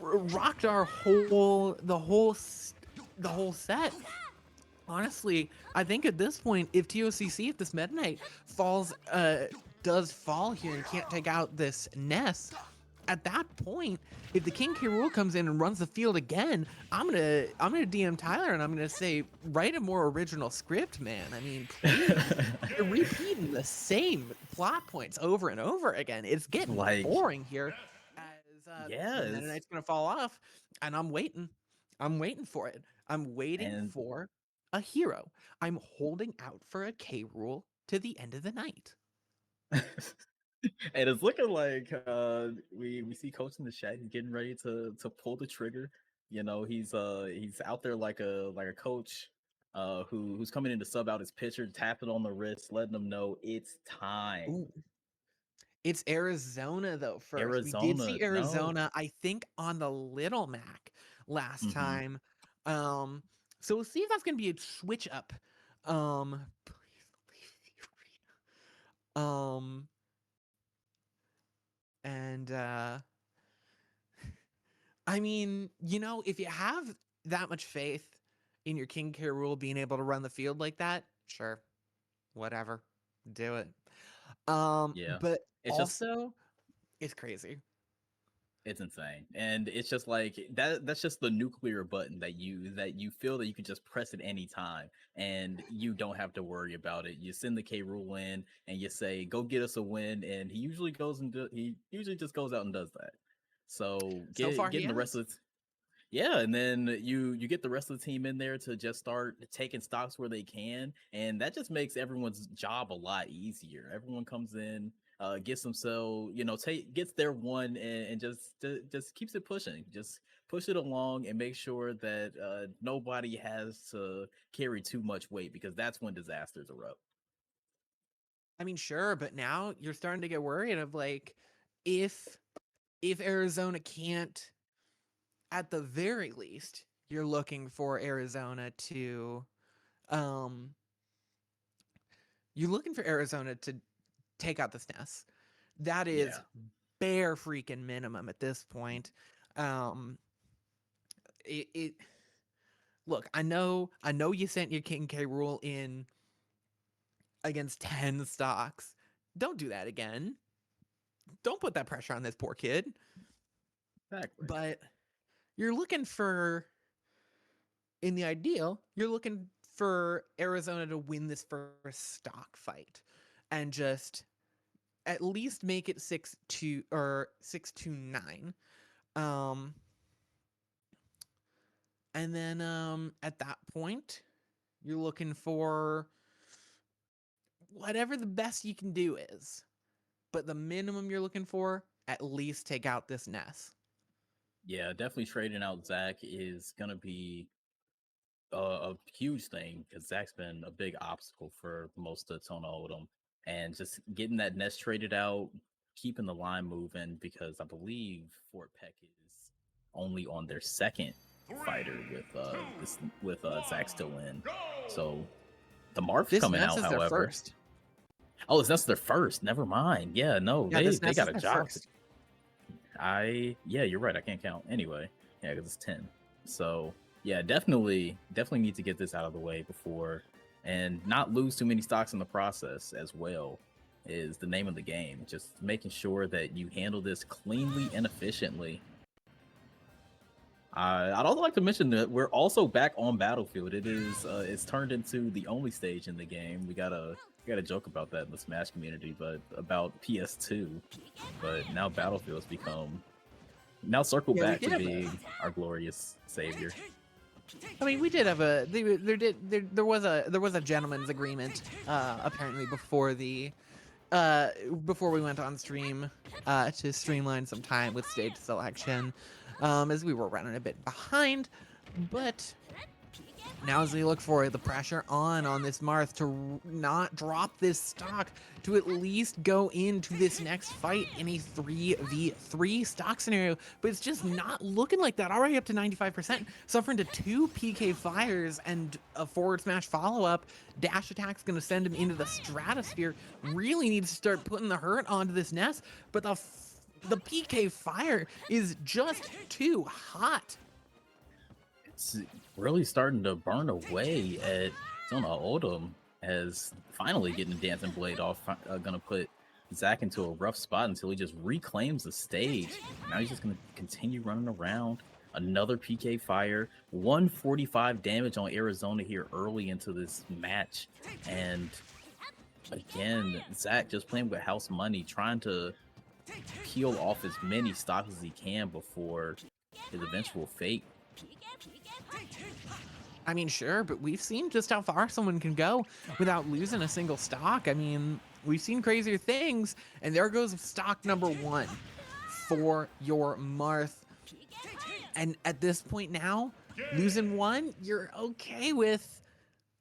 rocked the whole set. Honestly, I think at this point, if TOCC, if this Meta Knight does fall here and can't take out this Ness, at that point, if the King K. Rool comes in and runs the field again, I'm gonna DM Tyler and I'm gonna say, write a more original script, man. I mean, please. You're repeating the same plot points over and over again. It's getting boring here. As the Meta Knight's gonna fall off, and I'm waiting. I'm waiting for it. I'm waiting for a hero. I'm holding out for a K. Rool to the end of the night. And it's looking like we see Coach in the chat. He's getting ready to pull the trigger. You know, he's out there like a coach who's coming in to sub out his pitcher, tapping on the wrist, letting them know it's time. Ooh. It's Arizona though first. We did see Arizona, I think, on the Little Mac last time. So we'll see if that's gonna be a switch up. Please leave the arena. And I mean, you know, if you have that much faith in your King K. Rool being able to run the field like that, sure, whatever, do it. But it's crazy. It's insane, and it's just like that's just the nuclear button that you feel that you can just press at any time and you don't have to worry about it. You send the K. Rool in and you say, go get us a win, and he usually just goes out and does that. So getting the rest of and then you get the rest of the team in there to just start taking stocks where they can, and that just makes everyone's job a lot easier. Everyone comes in, gets themselves, gets their one, and just keeps it pushing. Just push it along and make sure that nobody has to carry too much weight, because that's when disasters erupt. I mean, sure, but now you're starting to get worried of like, if Arizona can't, at the very least, you're looking for Arizona to take out the SNES. That is bare freaking minimum at this point. Look, I know you sent your King K. Rool in against 10 stocks. Don't do that again. Don't put that pressure on this poor kid. Exactly. But you're looking for, in the ideal, you're looking for Arizona to win this first stock fight and just at least make it 6-2 or 6-9. And then at that point, you're looking for whatever the best you can do is. But the minimum you're looking for, at least take out this Ness. Yeah, definitely trading out Zach is going to be a huge thing, because Zach's been a big obstacle for most of Tona Oldham. And just getting that Ness traded out, keeping the line moving, because I believe Fort Peck is only on their second fighter with Zach still in. So the Marf's coming out, however. Their first. Oh, that's their first. Never mind. Yeah, no, they got a jock. You're right. I can't count anyway. Yeah, because it's 10. So yeah, definitely need to get this out of the way before, and not lose too many stocks in the process as well, is the name of the game. Just making sure that you handle this cleanly and efficiently. I'd also like to mention that we're also back on Battlefield. It's turned into the only stage in the game. We got a joke about that in the Smash community, but about PS2. But now Battlefield's become back to being our glorious savior. I mean, we did have there was a gentleman's agreement apparently before we went on stream to streamline some time with stage selection, as we were running a bit behind. But Now as we look for the pressure on this Marth to not drop this stock, to at least go into this next fight in a 3v3 stock scenario, but it's just not looking like that. Already up to 95%, suffering to 2 PK fires and a forward smash follow-up. Dash attack's gonna send him into the stratosphere. Really needs to start putting the hurt onto this Ness, but the PK fire is just too hot. It's really starting to burn away at Zona Odom, as finally getting the Dancing Blade off, gonna put Zach into a rough spot until he just reclaims the stage. Now he's just gonna continue running around. Another PK fire, 145 damage on Arizona here early into this match. And again, Zach just playing with house money, trying to peel off as many stocks as he can before his eventual fate. I mean, sure, but we've seen just how far someone can go without losing a single stock. I mean, we've seen crazier things, and there goes stock number 1 for your Marth. And at this point now, losing 1, you're okay with,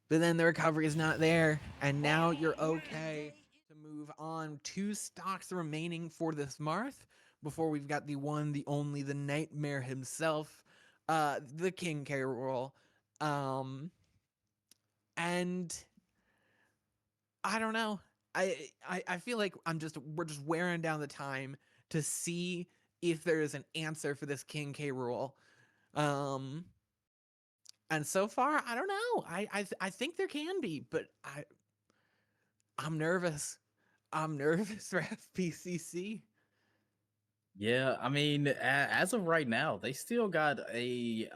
but then the recovery is not there, and now you're okay to move on. 2 stocks remaining for this Marth before we've got the one, the only, the Nightmare himself, the King K. Rool. And I don't know. I feel like we're just wearing down the time to see if there is an answer for this King K. Rool. And so far, I don't know. I think there can be, but I'm nervous. I'm nervous for FPCC. Yeah, I mean, as of right now, they still got a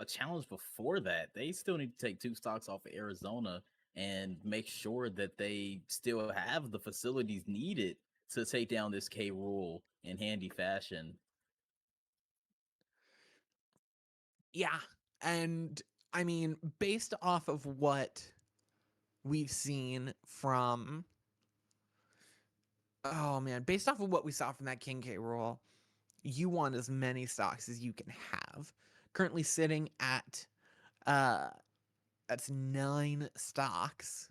challenge before that. They still need to take 2 stocks off of Arizona and make sure that they still have the facilities needed to take down this K. Rool in handy fashion. Yeah, and I mean, based off of what we've seen from, oh man, based off of what we saw from that King K. Rool, you want as many stocks as you can have. Currently sitting at that's 9 stocks.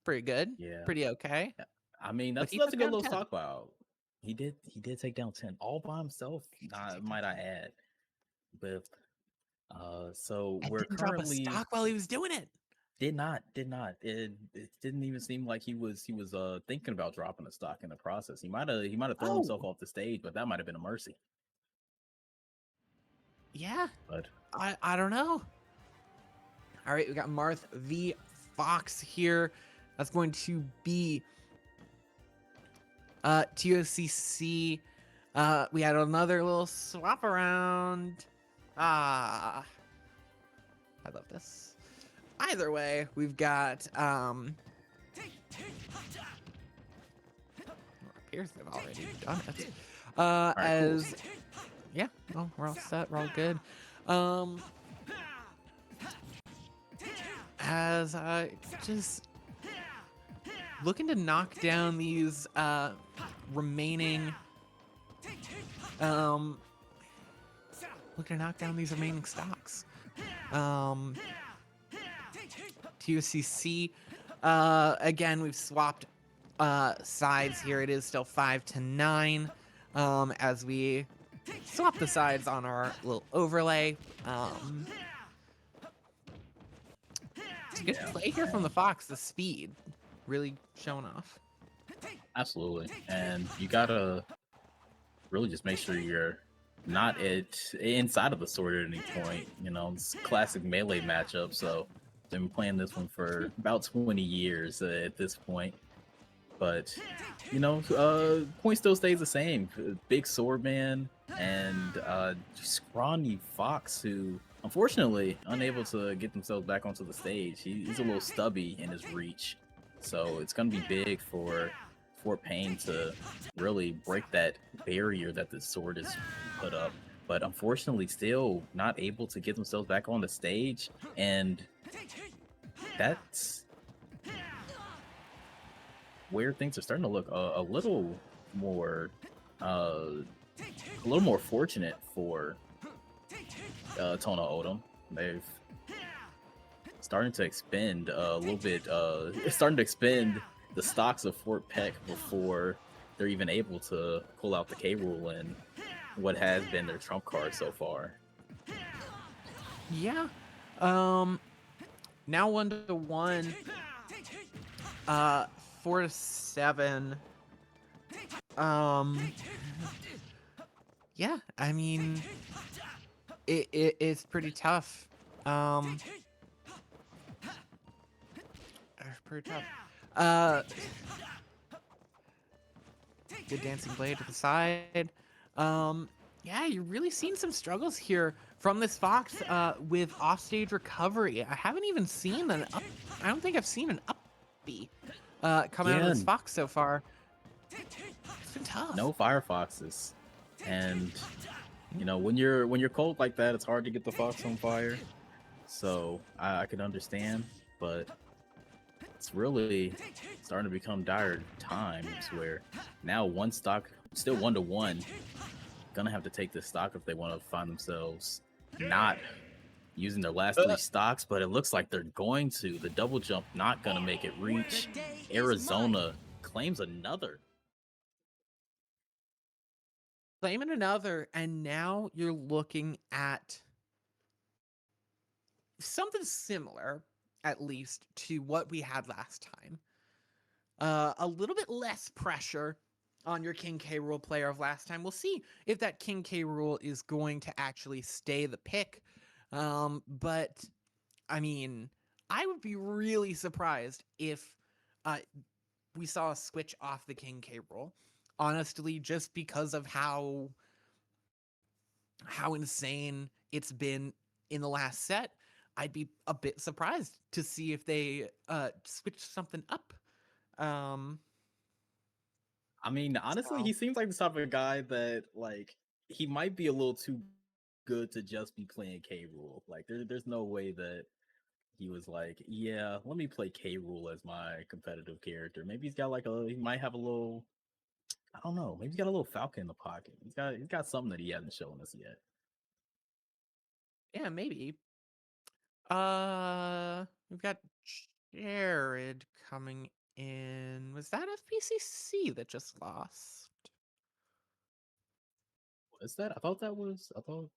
Pretty good. Yeah. Pretty okay. I mean, But that's he a took good down little 10. stock about. He did take down 10 all by himself, might I add. But so And we're didn't drop a currently stock while he was doing it. did not. It didn't even seem like he was thinking about dropping a stock in the process. He might have thrown himself Oh, off the stage, but that might have been a mercy. yeah. But I don't know. All right, we got Marth v Fox here. That's going to be TOCC. We had another little swap around. I love this. Either way, we've got it appears they've already done it. right, As cool. yeah, oh, we're all set, we're all good. As just looking to knock down these remaining stocks. TOCC, again, we've swapped sides here. It is still 5-9 as we swap the sides on our little overlay. It's a good play here from the Fox. The speed really showing off. Absolutely, and you gotta really just make sure you're not inside of the sword at any point. You know, it's a classic melee matchup. So I've been playing this one for about 20 years at this point. But you know, point still stays the same. Big swordman and scrawny Fox, who unfortunately unable to get themselves back onto the stage. He's a little stubby in his reach, so it's gonna be big for Pain to really break that barrier that the sword is put up. But unfortunately, still not able to get themselves back on the stage, and that's where things are starting to look a little more fortunate for Tona Odom. They've starting to expend a little bit. It's starting to expend the stocks of Fort Peck before they're even able to pull out the K rule and what has been their trump card so far. Yeah. Now 1-1. 4-7. Yeah, I mean, it's pretty tough. It's pretty tough. Good dancing blade to the side. Yeah, you're really seeing some struggles here from this Fox with offstage recovery. I haven't even seen an up. I don't think I've seen an up B come out of this Fox so far. It's been tough. No Firefoxes, and you know when you're cold like that, it's hard to get the Fox on fire. So I can understand, but it's really starting to become dire times where now one stock still 1-1. Gonna have to take this stock if they want to find themselves not using their last 3 stocks, but it looks like they're going to. The double jump not gonna make it reach. Arizona claims another. Claiming another, and now you're looking at something similar, at least, to what we had last time. A little bit less pressure on your King K. Rool player of last time. We'll see if that King K. Rool is going to actually stay the pick. But, I mean, I would be really surprised if we saw a switch off the King K. Rool. Honestly, just because of how insane it's been in the last set, I'd be a bit surprised to see if they switch something up. I mean, honestly, he seems like the type of guy that like he might be a little too good to just be playing K Rool. Like there's no way that he was like, yeah, let me play K Rool as my competitive character. Maybe he's got like he might have a little, I don't know, maybe he's got a little Falcon in the pocket. He's got something that he hasn't shown us yet. Yeah, maybe. We've got Jared coming in. Was that FPCC that just lost? What is that? I thought that was. I thought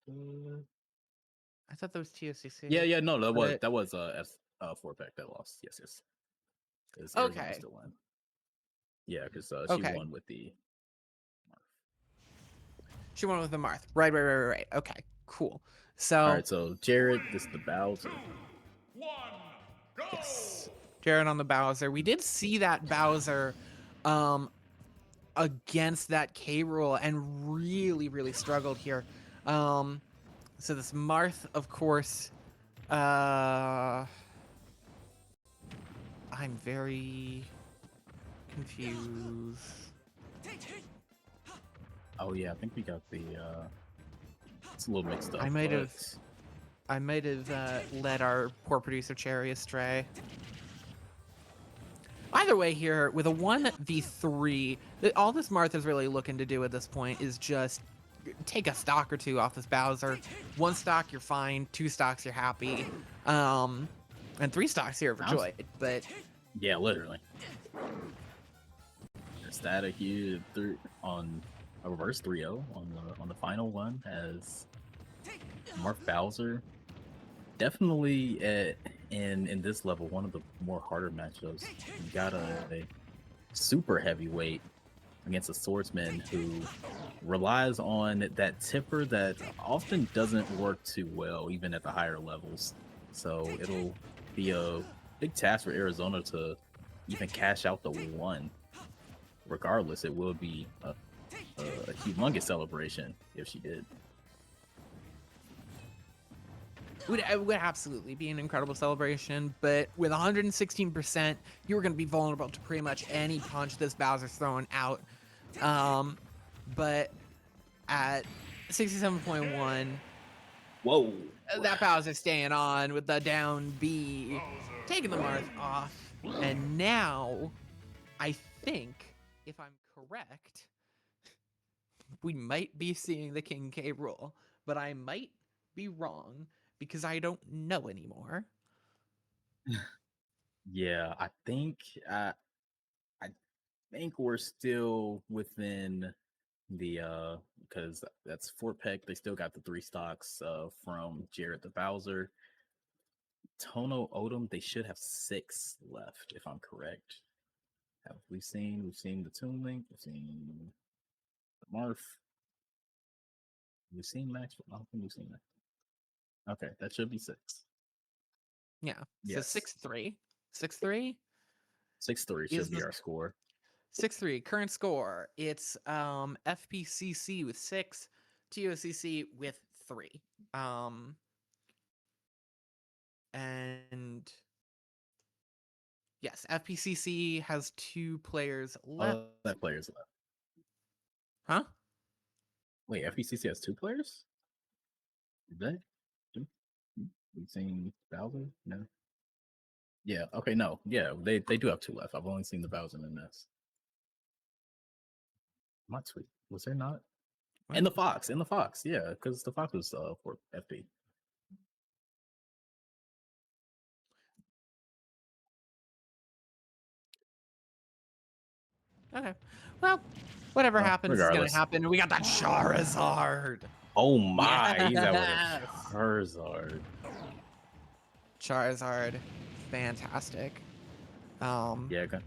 that was TOCC. Yeah. No, that was Fort Peck that lost. Yes. Is Arizona Okay. still in? Yeah, because she Okay. won with the. She won with the Marth. Right. Okay, cool. So. All right, so Jared, this is the Bowser. Yes. Jared on the Bowser. We did see that Bowser against that K Rool and really struggled here. So this Marth, of course, I'm very confused. Oh yeah, I think we got the it's a little mixed up. I might have led our poor producer Cherry astray. Either way here, with a 1v3, all this Martha's really looking to do at this point is just take a stock or two off this Bowser. 1 stock, you're fine. 2 stocks, you're happy. And 3 stocks here for joy. But yeah, literally. Static you on a reverse 3-0 on the final one as Mark Bowser. Definitely in this level, one of the more harder matchups. You got a super heavyweight against a swordsman who relies on that tipper that often doesn't work too well, even at the higher levels. So it'll be a big task for Arizona to even cash out the 1. Regardless, it will be a humongous celebration if she did. It would absolutely be an incredible celebration, but with 116%, you were going to be vulnerable to pretty much any punch this Bowser's throwing out. But at 67.1, whoa, that Bowser's staying on with the down B, taking the Marth off, and now, I think, if I'm correct, we might be seeing the King K Rool, but I might be wrong. because I don't know anymore. Yeah, I think we're still within the because that's Fort Peck. They still got the 3 stocks from Jared the Bowser. Tono Odom, they should have 6 left, if I'm correct. Have we've seen the Toon Link, we've seen the Marth, we've seen Max. I don't think we've seen that. Okay, that should be 6. Yeah. So Yes. 6-3. 6-3 6-3 is should be the our score. 6-3 current score. It's FPCC with 6, TOCC with 3. And yes, FPCC has 2 players left. That players left. Huh? Wait, FPCC has 2 players? Did they? We've seen Bowser? No. Yeah, okay, no. Yeah, they do have 2 left. I've only seen the Bowser in this. My tweet. Was there not? What? And the Fox, yeah, because the Fox was for FP. Okay. Well, whatever Well, happens is gonna regardless. happen. We got that Charizard. Oh my, he's out with a Yes. Charizard. Charizard, fantastic. Yeah, okay.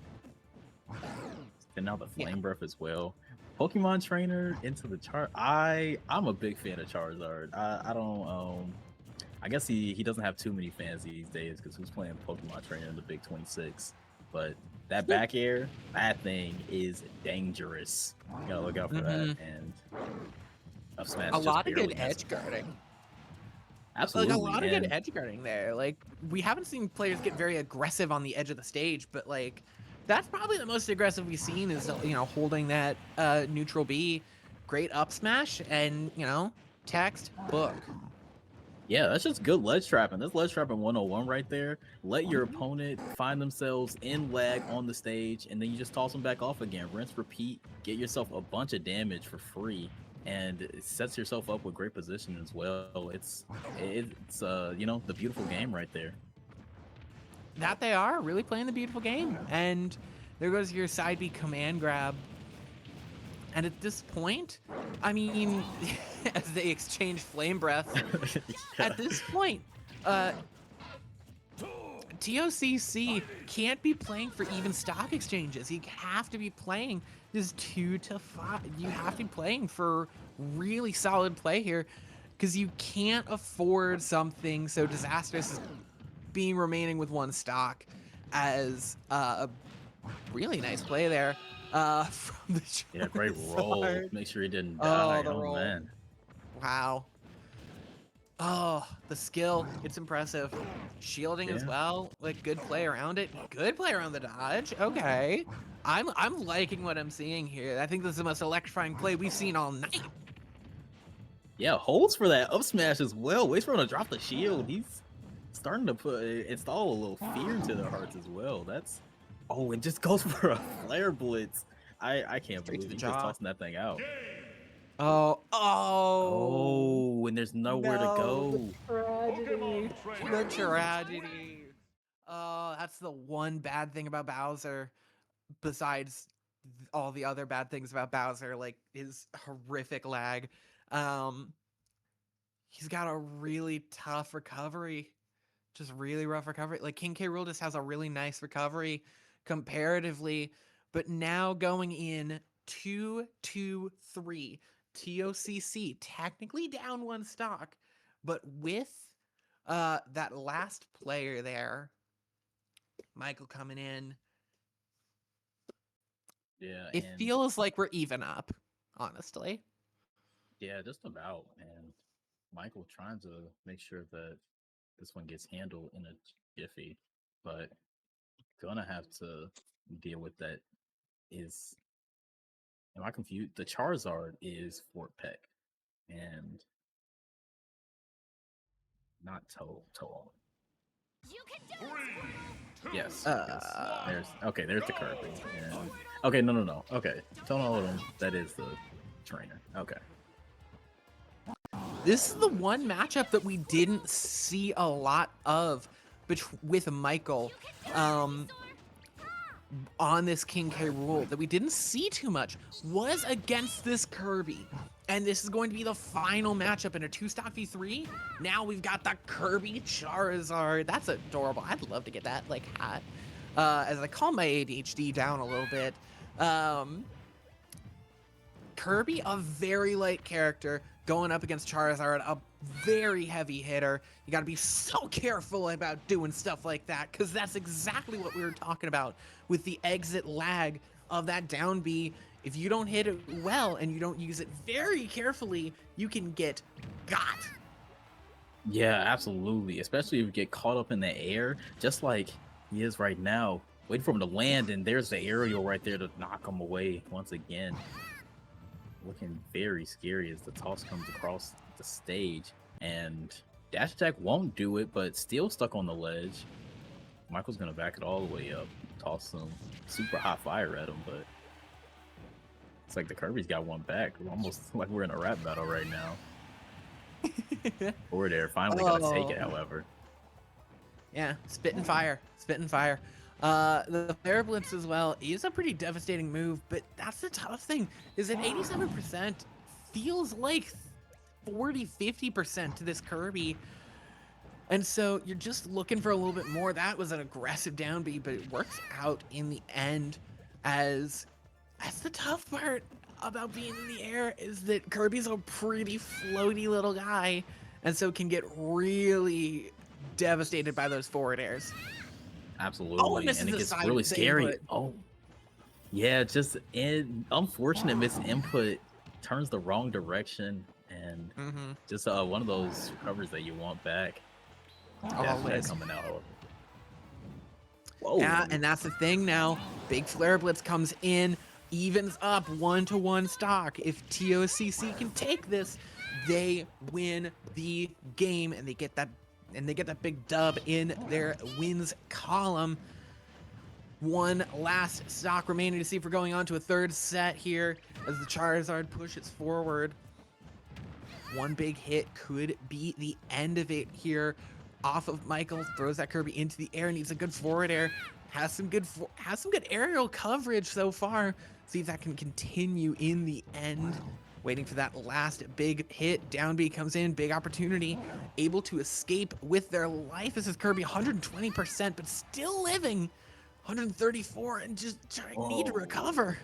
And now the Yeah. Flame Breath as well. Pokemon Trainer into the chart. I'm a big fan of Charizard. I don't I guess he doesn't have too many fans these days because who's playing Pokemon Trainer in the Big 26? But that back air, that thing is dangerous. You gotta look out for that. And Up Smash A just lot of barely good missed. edge guarding. Absolutely. Like a lot of good edge guarding there. Like we haven't seen players get very aggressive on the edge of the stage, but like that's probably the most aggressive we've seen is holding that neutral B, great up smash, and textbook. Yeah, that's just good ledge trapping. That's ledge trapping 101 right there. Let your opponent find themselves in lag on the stage, and then you just toss them back off again. Rinse, repeat, get yourself a bunch of damage for free, and it sets yourself up with great position as well. It's the beautiful game right there. That they are really playing the beautiful game. And there goes your side B command grab. And at this point, I mean, as they exchange flame breath, at this point, TOCC can't be playing for even stock exchanges. You have to be playing this 2 to 5. You have to be playing for really solid play here because you can't afford something so disastrous as remaining with 1 stock as a really nice play there from the Yeah, great roll. Make sure he didn't die. Oh man. Wow. Oh, the skill. It's impressive. Shielding as well. Like good play around it. Good play around the dodge. Okay. I'm liking what I'm seeing here. I think this is the most electrifying play we've seen all night. Yeah, holds for that up smash as well. Waits for him to drop the shield. He's starting to install a little fear into their hearts as well. That's it just goes for a flare blitz. I can't believe he's just tossing that thing out. Oh, and there's nowhere to go. The tragedy. Oh, that's the one bad thing about Bowser, besides all the other bad things about Bowser, like his horrific lag. He's got a really tough recovery, just really rough recovery. Like King K. Rool just has a really nice recovery comparatively, but now going in 2-2-3, TOCC technically down 1 stock, but with that last player there, Michael coming in. Yeah, It feels like we're even up, honestly. Yeah, just about. And Michael trying to make sure that this one gets handled in a jiffy, but gonna have to deal with that. Am I confused? The Charizard is Fort Peck and not Toe. Yes. There's the Kirby. And, okay, no. Okay. Toe that is the trainer. Okay. This is the one matchup that we didn't see a lot of with Michael on this King K. Rool that we didn't see too much was against this Kirby. And this is going to be the final matchup in a 2-stock v3. Now we've got the Kirby Charizard. That's adorable. I'd love to get that like hat. As I calm my ADHD down a little bit. Kirby, a very light character, going up against Charizard, a very heavy hitter. You got to be so careful about doing stuff like that, because that's exactly what we were talking about with the exit lag of that down B. If you don't hit it well and you don't use it very carefully, you can get got. Yeah, absolutely. Especially if you get caught up in the air, just like he is right now, waiting for him to land, and there's the aerial right there to knock him away once again. Looking very scary as the toss comes across the stage, and dash attack won't do it, but still stuck on the ledge. Michael's gonna back it all the way up, toss some super hot fire at him, but it's like the Kirby's got one back. Almost like we're in a rap battle right now. Forward air finally gonna take it, however. Yeah, spitting fire, spitting fire. The Flare Blitz as well is a pretty devastating move, but that's the tough thing, is that 87% feels like 40-50% to this Kirby. And so you're just looking for a little bit more. That was an aggressive down B, but it works out in the end. As that's the tough part about being in the air, is that Kirby's a pretty floaty little guy, and so can get really devastated by those forward airs. Absolutely, and it gets really scary. Oh, yeah, just unfortunate misinput, turns the wrong direction, and just one of those recovers that you want back. That's coming out. Whoa. Yeah, and that's the thing now. Big Flare Blitz comes in, evens up 1-to-1 stock. If TOCC can take this, they win the game, and they get that big dub in their wins column. One last stock remaining to see if we're going on to a third set here as the Charizard pushes forward. One big hit could be the end of it here. Off of Michael, throws that Kirby into the air, needs a good forward air, has some good aerial coverage so far. See if that can continue in the end. Waiting for that last big hit. Down B comes in, big opportunity. Able to escape with their life. This is Kirby, 120%, but still living. 134 and just need to recover.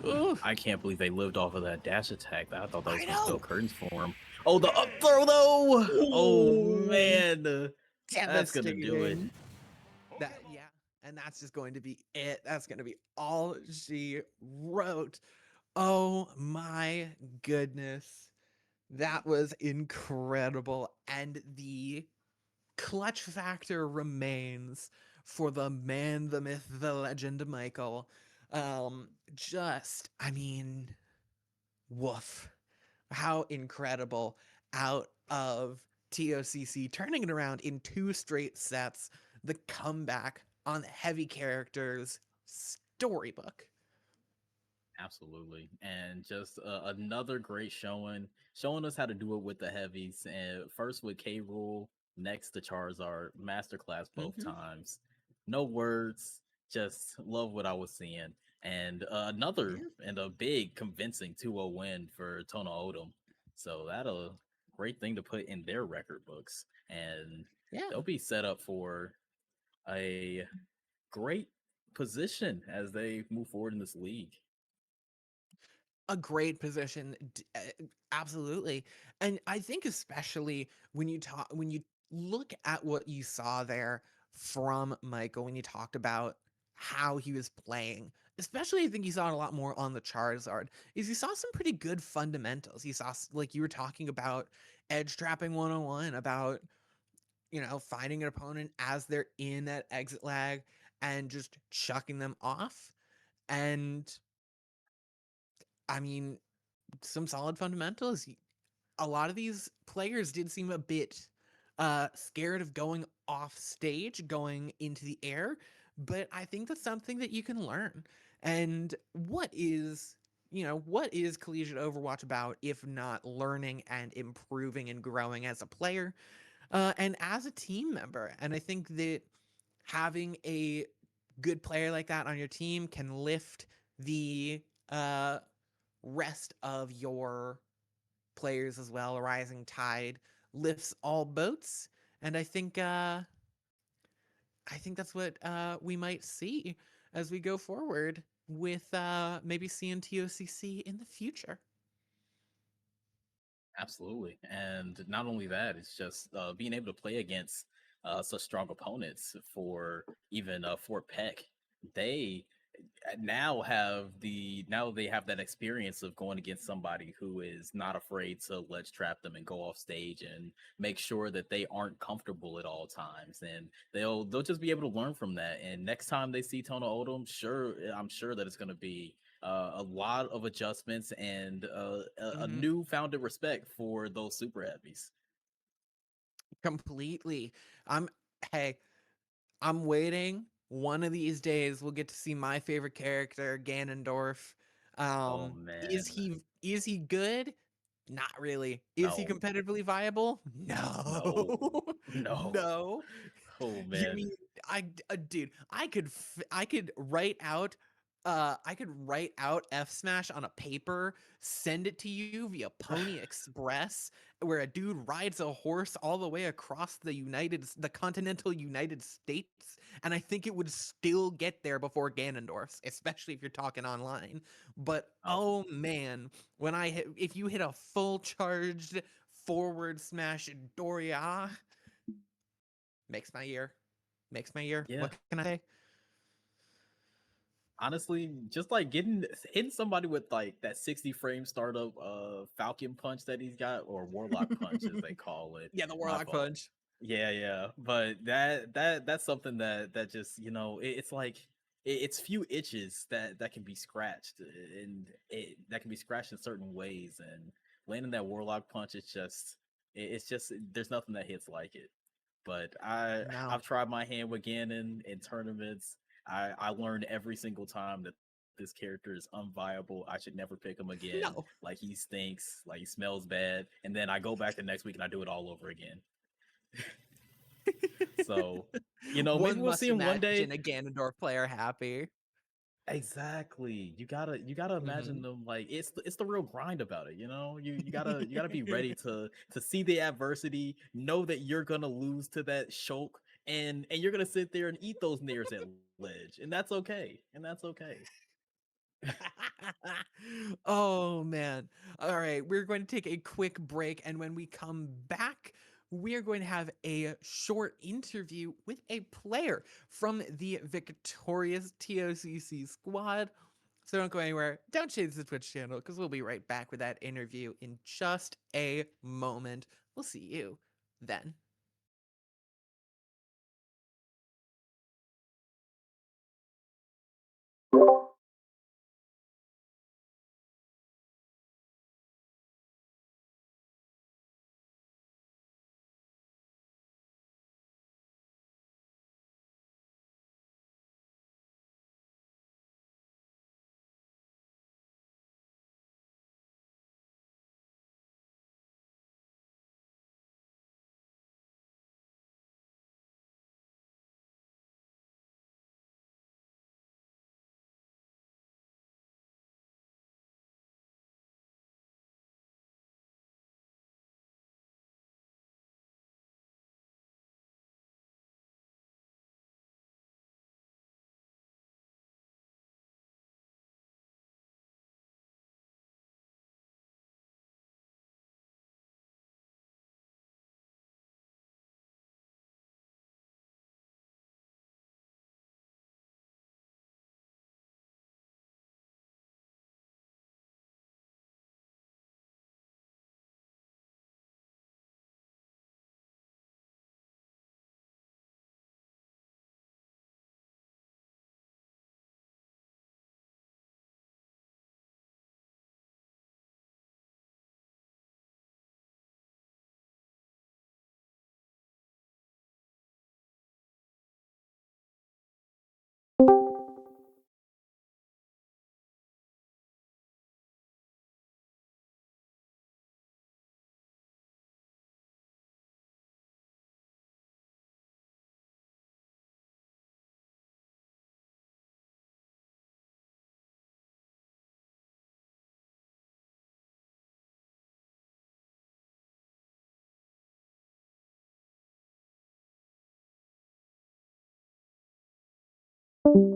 Ugh. I can't believe they lived off of that dash attack. I thought that was gonna spill curtains for him. Oh, the up throw though! Ooh. Oh man, that's gonna do it. And that's just going to be it. That's gonna be all she wrote. Oh my goodness. That was incredible. And the clutch factor remains for the man, the myth, the legend, Michael. I mean, woof. How incredible out of TOCC, turning it around in 2 straight sets. The comeback on heavy characters, storybook. Absolutely, and just another great showing us how to do it with the heavies. And first with K. Rool, next to Charizard, masterclass both times. No words, just love what I was seeing. And another and a big convincing 2-0 win for Tono Odom. So that's a great thing to put in their record books, and they'll be set up for a great position as they move forward in this league. A great position, absolutely. And I think especially when you look at what you saw there from Michael, when you talked about how he was playing, especially I think you saw it a lot more on the Charizard, is you saw some pretty good fundamentals. You saw, like you were talking about, edge trapping 101, about, finding an opponent as they're in that exit lag and just chucking them off. And I mean, some solid fundamentals. A lot of these players did seem a bit scared of going off stage, going into the air, but I think that's something that you can learn. And what is, what is collegiate Overwatch about if not learning and improving and growing as a player and as a team member? And I think that having a good player like that on your team can lift the rest of your players as well. A rising tide lifts all boats, and I think that's what we might see as we go forward with maybe seeing TOCC in the future. Absolutely. And not only that, it's just being able to play against such strong opponents for even Fort Peck. They now they have that experience of going against somebody who is not afraid to ledge trap them and go off stage and make sure that they aren't comfortable at all times, and they'll just be able to learn from that. And next time they see Tono Odom, I'm sure that it's going to be a lot of adjustments and a Mhm. new founded respect for those super heavies. Completely. I'm Hey, I'm waiting. One of these days we'll get to see my favorite character, Ganondorf. Oh Is man, he good? Not really. Is he no, competitively viable? No. no, no. No. Oh You man. mean dude, I could write out F Smash on a paper, send it to you via Pony Express, where a dude rides a horse all the way across the continental United States, and I think it would still get there before Ganondorf's, especially if you're talking online. But Oh, oh man, if you hit a full charged forward smash Doria, makes my year. Makes my year. yeah. What can I say? Honestly, just like hitting somebody with like that 60 frame startup Falcon punch that he's got, or Warlock punch as they call it. Yeah, the My Warlock fault. Punch. Yeah, yeah. But that's something that just, it's like it's few itches that can be scratched, and that can be scratched in certain ways, and landing that Warlock punch, it's just there's nothing that hits like it. But No. I've tried my hand with Ganon in tournaments. I learned every single time that this character is unviable. I should never pick him again. No. Like, he stinks, like he smells bad, and then I go back the next week and I do it all over again. So, maybe One we'll must see him one day. imagine a Ganondorf player happy. Exactly. You gotta imagine Mhm. them, like, it's the real grind about it. You gotta be ready to see the adversity, know that you're gonna lose to that Shulk, and you're gonna sit there and eat those Nairs at ledge, and that's okay. And that's okay. Oh man. All right, we're going to take a quick break, and when we come back, we are going to have a short interview with a player from the victorious TOCC squad. So don't go anywhere. Don't change the Twitch channel because we'll be right back with that interview in just a moment. We'll see you then. you.